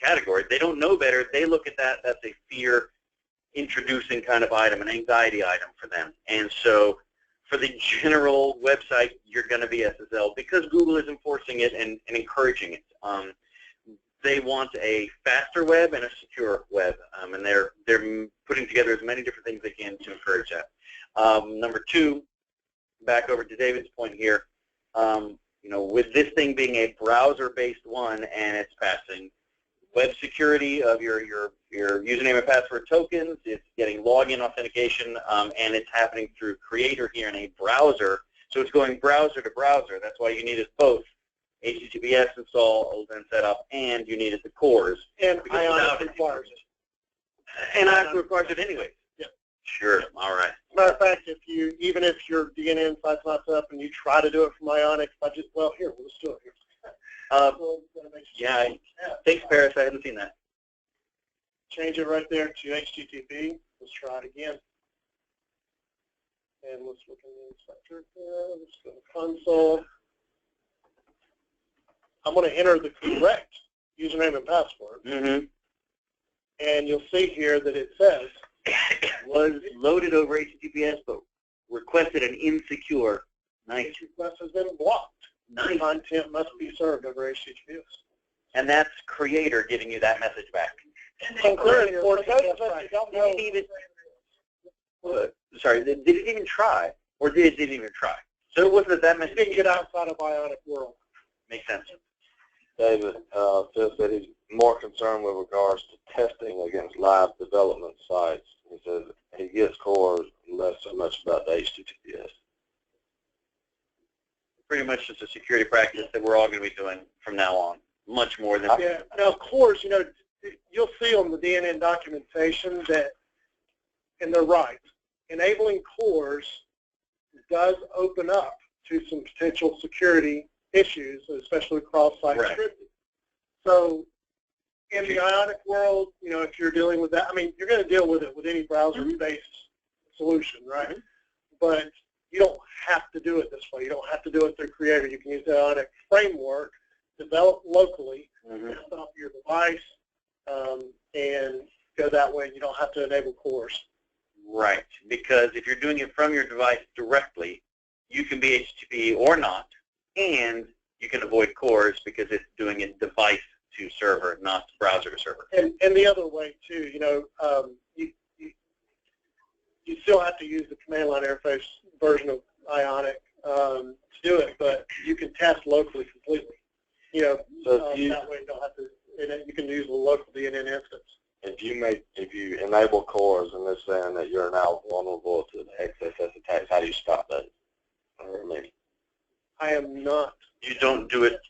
category. They don't know better. They look at that. That's a fear-introducing kind of item, an anxiety item for them. And so for the general website, you're going to be SSL because Google is enforcing it and encouraging it. They want a faster web and a secure web, and they're putting together as many different things they can to encourage that. Number two, back over to David's point here, you know, with this thing being a browser-based one and it's passing web security of your username and password tokens, it's getting login authentication, and it's happening through Creator here in a browser. So it's going browser to browser. That's why you needed both HTTPS install and set up, and you needed the cores. And Ionic requires it. And Ionic requires it anyways. Yeah. Sure. All right. Matter of fact, even if your DNN site's not set up and you try to do it from Ionic, we'll just do it here. Yeah. Thanks, Paris. I hadn't seen that. Change it right there to HTTP. Let's try it again. And let's look in the inspector here. Let's go to console. I'm going to enter the correct username and password. Mm-hmm. And you'll see here that it says was loaded over HTTPS, but requested an insecure. Nice. this request has been blocked. Nice. Content must be served over HTTPS. And that's creator giving you that message back. So very important. For those of us who don't know, Sorry, did it even try? Or did it didn't even try? So it wasn't that message. it didn't get outside of Ionic world. Makes sense. David, Phil said he's more concerned with regards to testing against live development sites. He says he gets cores, less so much about the HTTPS. Pretty much just a security practice that we're all going to be doing from now on. Much more than. Yeah. Now, of course, you know, you'll see on the DNN documentation that, and they're right, enabling cores does open up to some potential security issues, especially cross-site Right. scripting. So in the Ionic world, you know, if you're dealing with that, I mean, you're going to deal with it with any browser-based solution, right? But you don't have to do it this way. You don't have to do it through Creator. You can use the Ionic framework, develop locally, test off your device, and go that way. You don't have to enable cores. Right, because if you're doing it from your device directly, you can be HTTP or not, and you can avoid cores because it's doing it device to server, not browser to server. And the other way too, you know, you still have to use the command line interface version of Ionic to do it, but you can test locally completely. You know, So that way you don't have to. And you can use the local DNN instance. if you enable cores and it's saying that you're now vulnerable to the XSS attacks, how do you stop that? Or maybe. I am not. You don't do it.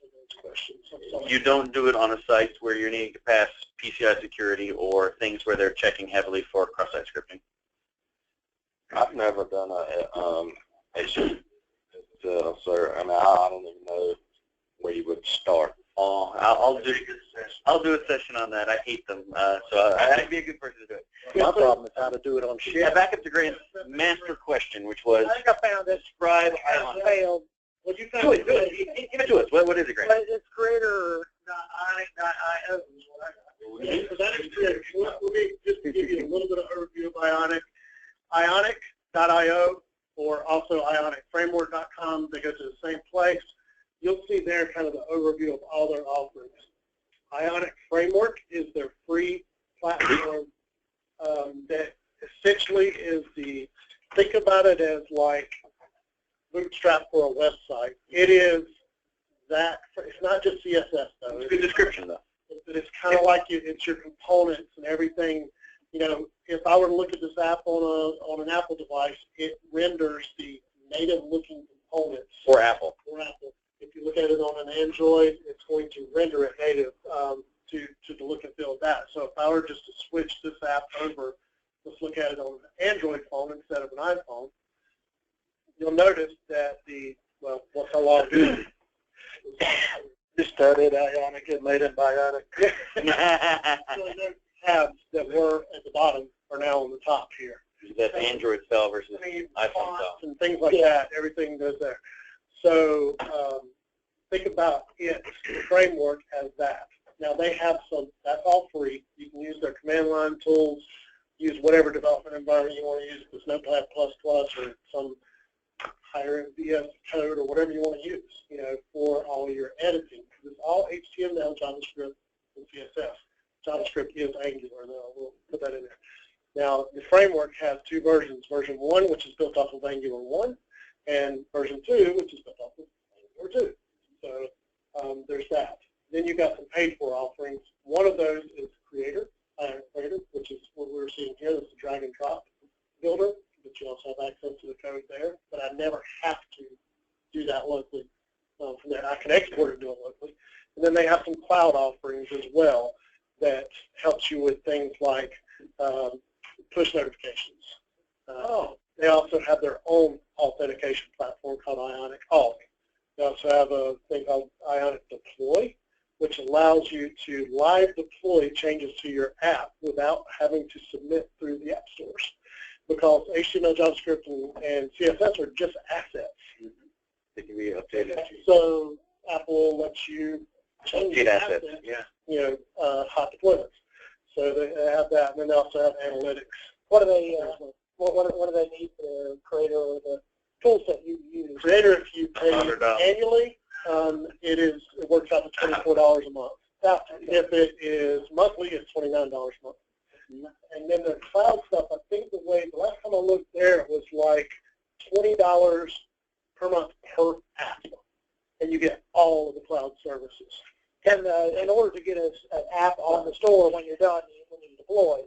You don't do it on a site where you're needing to pass PCI security or things where they're checking heavily for cross-site scripting. I've never done a sir. I mean, I don't even know where you would start. Oh, I'll do a session on that. I hate them, so I'd be a good person to do it. My problem is how to do it on Yeah, shit. back up to Grant's master question, which was I think I found it. describe I Ionic. failed. What you found? Do it. Give it to us. What is it, Grant? It's creator.ionic.io. So that is creator. Let me just give you a little bit of overview of Ionic. Ionic.io or also ionicframework.com. They go to the same place. You'll see there kind of the overview of all their offerings. Ionic Framework is their free platform that essentially is think about it as like Bootstrap for a website. It is that, it's not just CSS though. It's a good description though. But it's kind of like it's your components and everything. You know, if I were to look at this app on an Apple device, it renders the native looking components For Apple. for Apple. If you look at it on an Android, it's going to render it native to the look and feel of that. So if I were just to switch this app over, let's look at it on an Android phone instead of an iPhone, you'll notice that what's a lot of good. You started Ionic and made it Ionic. So those tabs that were at the bottom are now on the top here. That's Android style versus iPhone fonts style. and things like that, everything goes there. So think about it, the framework as that. Now they have that's all free. You can use their command line tools, use whatever development environment you want to use, this Notepad++ or some higher VS code or whatever you want to use, you know, for all your editing. It's all HTML, JavaScript, and CSS. JavaScript is Angular, though. We'll put that in there. Now, the framework has two versions. Version 1, which is built off of Angular 1, and version 2, which is built off of Angular 2. So there's that. Then you've got some paid-for offerings. One of those is Creator, which is what we're seeing here. This is a drag and drop builder, but you also have access to the code there. But I never have to do that locally from there. I can export it and do it locally. And then they have some cloud offerings as well that helps you with things like push notifications. They also have their own authentication platform called Ionic Auth. They also have a thing called Ionic Deploy, which allows you to live deploy changes to your app without having to submit through the app stores. because HTML, JavaScript, and CSS are just assets. They can be updated. So Apple lets you change Update the assets. assets, Yeah. hot deployments. So they have that, and then they also have analytics. What do they what do they need for the creator or the tool set you use? Creator, if you pay $100. annually, it works out to $24 a month. If it is monthly, it's $29 a month. And then the cloud stuff, I think the last time I looked there, it was like $20 per month per app, and you get all of the cloud services. And in order to get an app on the store when you're done, when you deploy,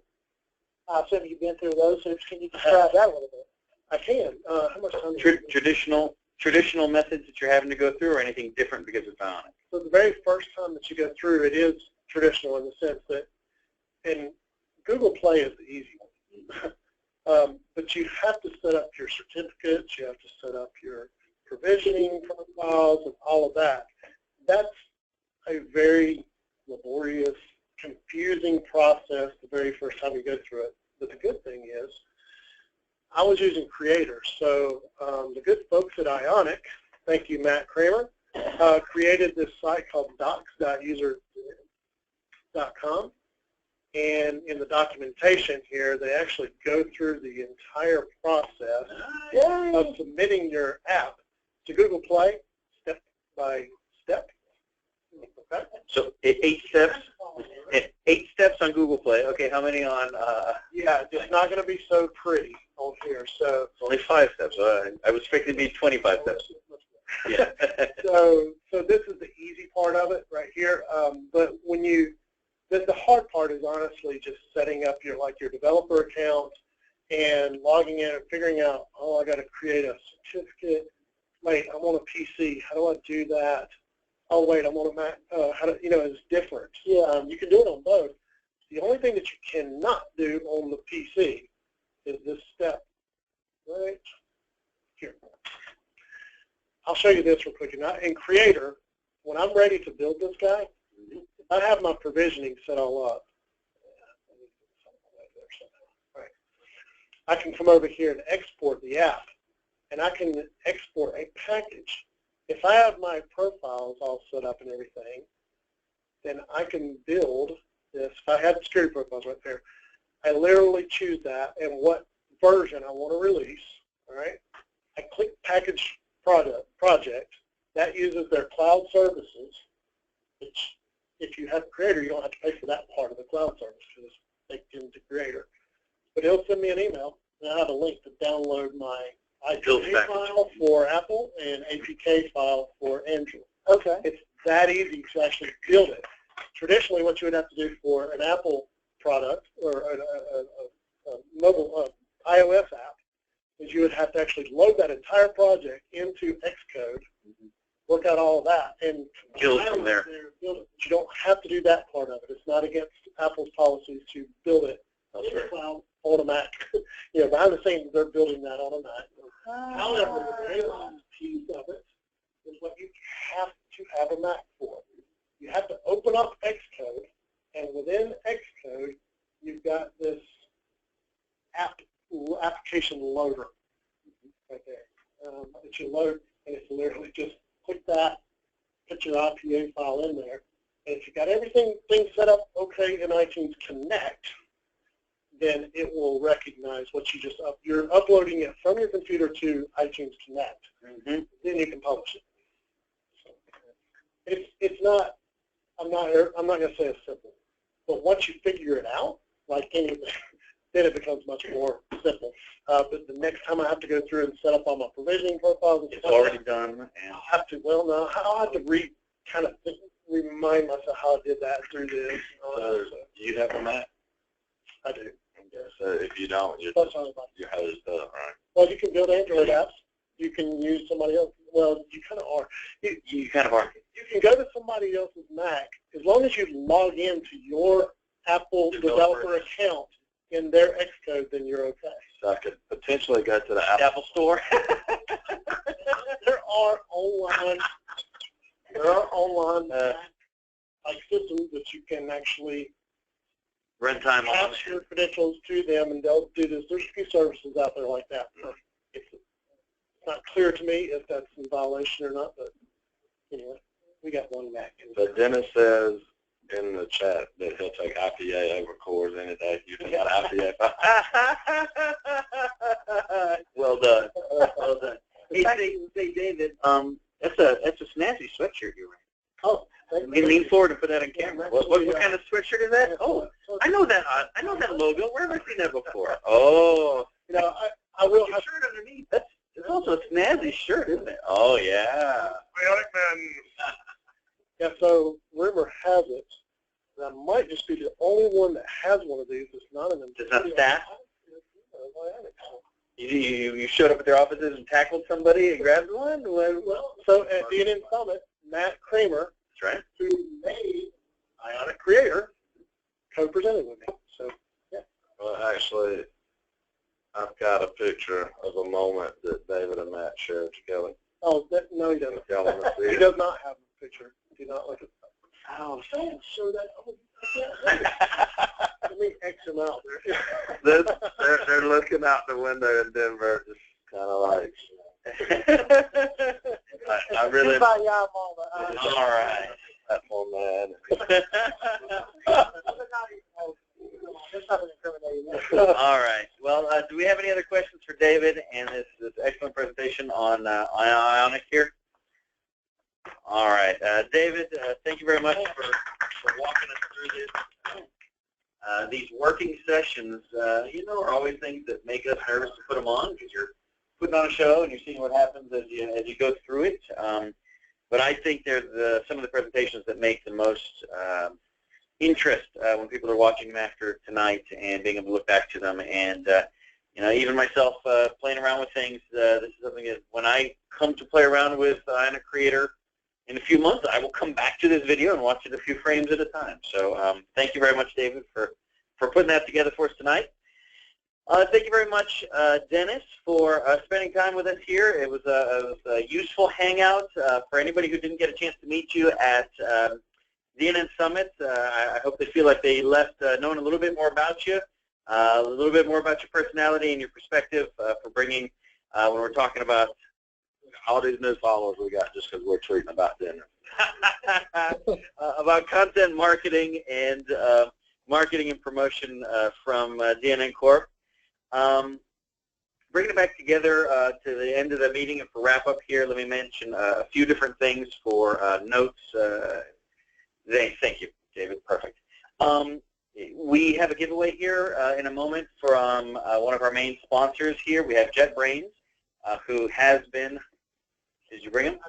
I assume you've been through those hoops. Can you describe that a little bit? I can. How much time? Traditional methods that you're having to go through, or anything different because it's Ionic? So the very first time that you go through, it is traditional in the sense that, in Google Play is the easy one. But you have to set up your certificates, you have to set up your provisioning profiles and all of that. That's a very laborious, confusing process the very first time you go through it. But the good thing is, I was using Creator. So the good folks at Ionic, thank you, Matt Kramer, created this site called docs.user.com. And in the documentation here, they actually go through the entire process of submitting your app to Google Play step by step. Okay. So 8 steps. 8 steps on Google Play. Okay, how many on? Yeah, it's not going to be so pretty on here. So Only 5 steps. I was expecting to be 25 steps. Yeah. so this is the easy part of it right here. But when the hard part is honestly just setting up your developer account and logging in and figuring out, oh, I got to create a certificate. Wait, I'm on a PC. How do I do that? Oh, wait, I'm on a Mac. It's different. Yeah, you can do it on both. The only thing that you cannot do on the PC is this step right here. I'll show you this real quick. In Creator, when I'm ready to build this guy, I have my provisioning set all up. Right. I can come over here and export the app, and I can export a package. If I have my profiles all set up and everything, then I can build this. If I had security profiles right there, I literally choose that and what version I want to release. All right. I click Package Project. That uses their cloud services, which if you have Creator, you don't have to pay for that part of the cloud service because it's baked into Creator. But it'll send me an email, and I have a link to download my IPK file for Apple and APK file for Android. Okay. It's that easy to actually build it. Traditionally, what you would have to do for an Apple product or a mobile iOS app is you would have to actually load that entire project into Xcode, work out all of that, and build from there. Build it. But you don't have to do that part of it. It's not against Apple's policies to build it in the cloud on a Mac. Behind the scenes, they're building that on a Mac. However, the very last piece of it is what you have to have a Mac for. You have to open up Xcode, and within Xcode, you've got this application loader right there that you load, and it's literally just click that, put your IPA file in there, and if you've got everything set up okay in iTunes Connect, then it will recognize what you just you're uploading it from your computer to iTunes Connect. Then you can publish it. So it's not. I'm not going to say it's simple, but once you figure it out, like anything, then it becomes much more simple. But the next time I have to go through and set up all my provisioning profiles, it's already done. And I'll have to. Well, no, I'll have to remind myself how I did that through this. So you have a Mac? I do. So if you don't, you're That's hosed up, right? Well, you can build Android apps. You can use somebody else. Well, you kind of are. You kind of are. You can go to somebody else's Mac as long as you log into your Apple developer account in their Xcode, then you're okay. So I could potentially go to the Apple Store. There are online like systems that you can actually Runtime on pass your credentials to them, and they'll do this. There's a few services out there like that. It's not clear to me if that's in violation or not, but anyway, we got one Mac. But Dennis says in the chat that he'll take IPA over cores any day. You can got IPA. Well done. Well done. Hey, David, that's a snazzy sweatshirt you're wearing. Oh, lean forward and put that on camera. What kind of sweatshirt is that? Oh, I know that logo. Where have I seen that before? Oh, You know, I will have shirt underneath. It's also a snazzy shirt, isn't it? Oh yeah. Ionic Man. Yeah, so rumor has it that I might just be the only one that has one of these. It's not an Does not staff? You showed up at their offices and tackled somebody and grabbed one? Well, so at Dnn Summit, Matt Kramer, That's right. who made Ionic Creator, co-presented with me. So, yeah. Well, actually, I've got a picture of a moment that David and Matt shared together. Oh, no, he doesn't. Y'all want to see He it? does not have a picture. Do not look at that. Oh, Don't show that. Oh, let me X him out there. They're looking out the window in Denver, just kind of like. I really. all right. That one man. All right. Well, do we have any other questions for David and this excellent presentation on Ionic here? All right. David, thank you very much for walking us through this. These working sessions, are always things that make us nervous to put them on because you're putting on a show and you're seeing what happens as you go through it. But I think they're some of the presentations that make the most interest when people are watching them after tonight and being able to look back to them. And even myself playing around with things, this is something that when I come to play around with Ionic Creator in a few months, I will come back to this video and watch it a few frames at a time. So thank you very much, David, for putting that together for us tonight. Thank you very much, Dennis, for spending time with us here. It was a useful hangout for anybody who didn't get a chance to meet you at Dnn Summit. I hope they feel like they left knowing a little bit more about you, a little bit more about your personality and your perspective for bringing, when we're talking about All these new followers we got just because we're tweeting about dinner. about content marketing and marketing and promotion from Dnn Corp. Bringing it back together to the end of the meeting and for wrap up here, let me mention a few different things for notes. Thank you, David. Perfect. We have a giveaway here in a moment from one of our main sponsors here. We have JetBrains, who has been. Did you bring him?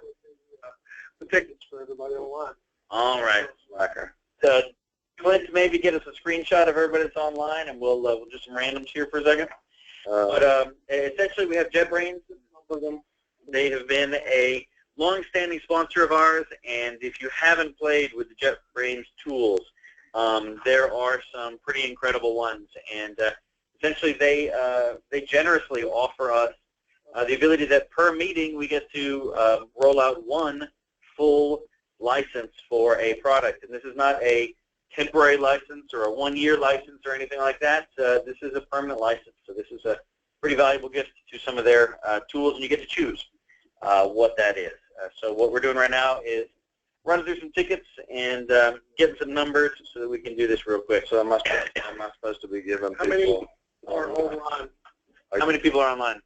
The tickets for everybody online. All right, Slacker. So, Clint, maybe get us a screenshot of everybody that's online, and we'll do some randoms here for a second. But essentially, we have JetBrains. They have been a long-standing sponsor of ours, and if you haven't played with the JetBrains tools, there are some pretty incredible ones. And essentially, they generously offer us the ability that per meeting we get to roll out one full license for a product. And this is not a temporary license or a one-year license or anything like that. This is a permanent license. So this is a pretty valuable gift to some of their tools, and you get to choose what that is. So what we're doing right now is running through some tickets and getting some numbers so that we can do this real quick. So Am I supposed to be giving How people many are online? how many people are online?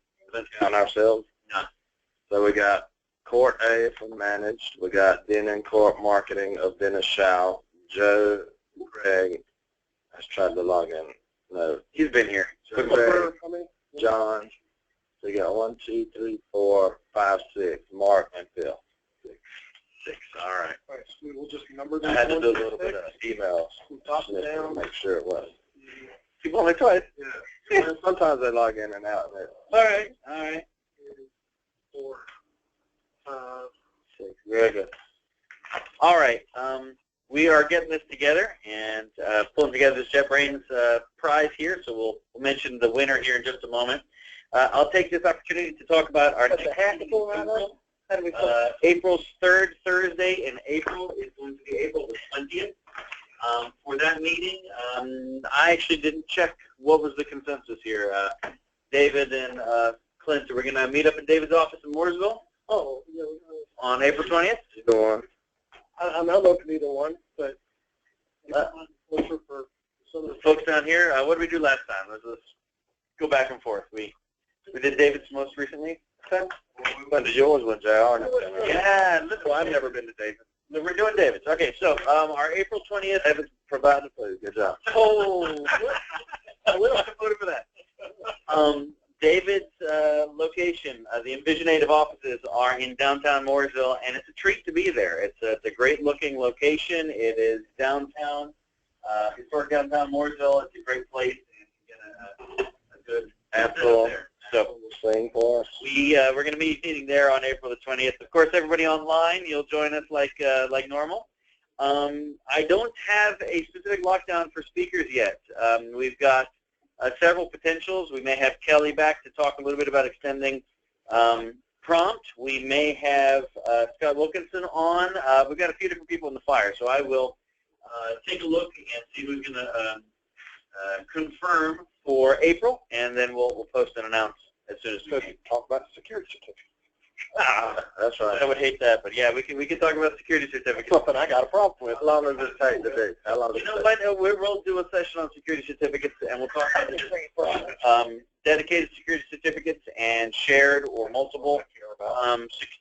on ourselves? No. So we got Court A from Managed. We got Dnn Corp Marketing of Dennis Shaw. Joe, Craig has tried to log in. No. He's been here. Joe, Craig, John. So you got 1, 2, 3, 4, 5, 6. Mark and Phil. Six. All right. All right, so we'll just number I them. had to do a little bit of emails From top to to down. make sure it was. Keep only twice. Yeah. Sometimes they log in and out. All right. All right. 4, 5. 6. Very good. All right. We are getting this together and pulling together this JetBrains prize here. So we'll mention the winner here in just a moment. I'll take this opportunity to talk about our next meeting. April's 3rd Thursday in April is going to be April the 20th. For that meeting, I actually didn't check what was the consensus here. David and Clint, are we going to meet up in David's office in Mooresville? Oh, yeah, On April 20th? Go on. I'm open to either one, but look for some of the Folks down here, what did we do last time? Let's go back and forth. We did David's most recently. We went to yours when JR. Yeah, well, I've never been to David. We're doing David's. Okay, so our April 20th. David's provided for you. Good job. Oh, I will have to vote for that. David's location, the Envisionative offices are in downtown Mooresville, and it's a treat to be there. It's a great-looking location. It is downtown, historic downtown Mooresville. It's a great place, and you get a good Absolutely. there. So Sing for us. we're going to be meeting there on April the 20th. Of course, everybody online, you'll join us like normal. I don't have a specific lockdown for speakers yet. We've got several potentials. We may have Kelly back to talk a little bit about extending prompt. We may have Scott Wilkinson on. We've got a few different people in the fire, so I will take a look and see who's going to confirm for April, and then we'll post and announce as soon as we can. Talk about the security certificate. That's right. I would hate that, but yeah, we can talk about security certificates. Something I got a problem with. How long does this take to do? How long does You know it what? We'll do a session on security certificates, and we'll talk about dedicated security certificates and shared or multiple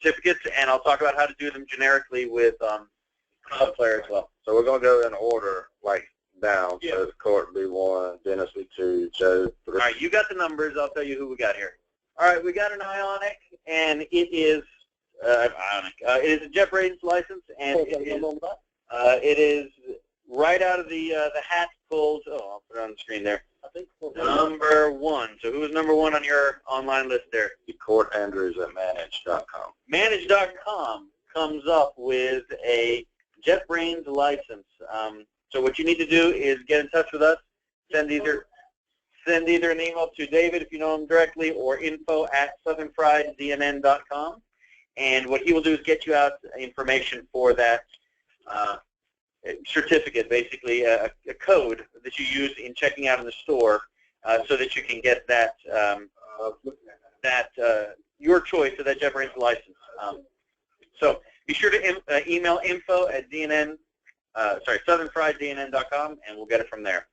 certificates, and I'll talk about how to do them generically with Cloudflare as well. So we're going to go in order, like down. Yeah. So Court be 1, Dennis be 2, Joe 3. All right, you got the numbers. I'll tell you who we got here. All right, we got an Ionic, and it is Ionic. It is a JetBrains license, and it is right out of the hat pulled. Oh, I'll put it on the screen there. I think Number 1. So who was number 1 on your online list there? Court Andrews at manage.com. Manage.com comes up with a JetBrains license. So what you need to do is get in touch with us. Send either an email to David if you know him directly, or info@southernfrieddnn.com. And what he will do is get you out information for that certificate, basically a code that you use in checking out in the store, so that you can get that your choice of that JetBrains license. So be sure to email southernfrieddnn.com, and we'll get it from there.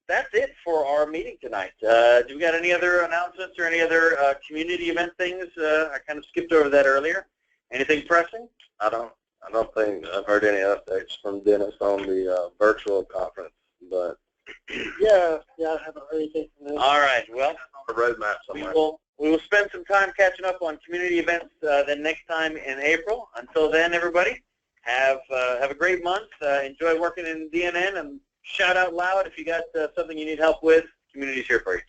That's it for our meeting tonight. Do we got any other announcements or any other community event things? I kind of skipped over that earlier. Anything pressing? I don't think I've heard any updates from Dennis on the virtual conference, but yeah, I haven't heard anything from them. All right. Well, a roadmap we somewhere. will spend some time catching up on community events the next time in April. Until then, everybody, have a great month. Enjoy working in DNN, and shout out loud if you got something you need help with. Community's here for you.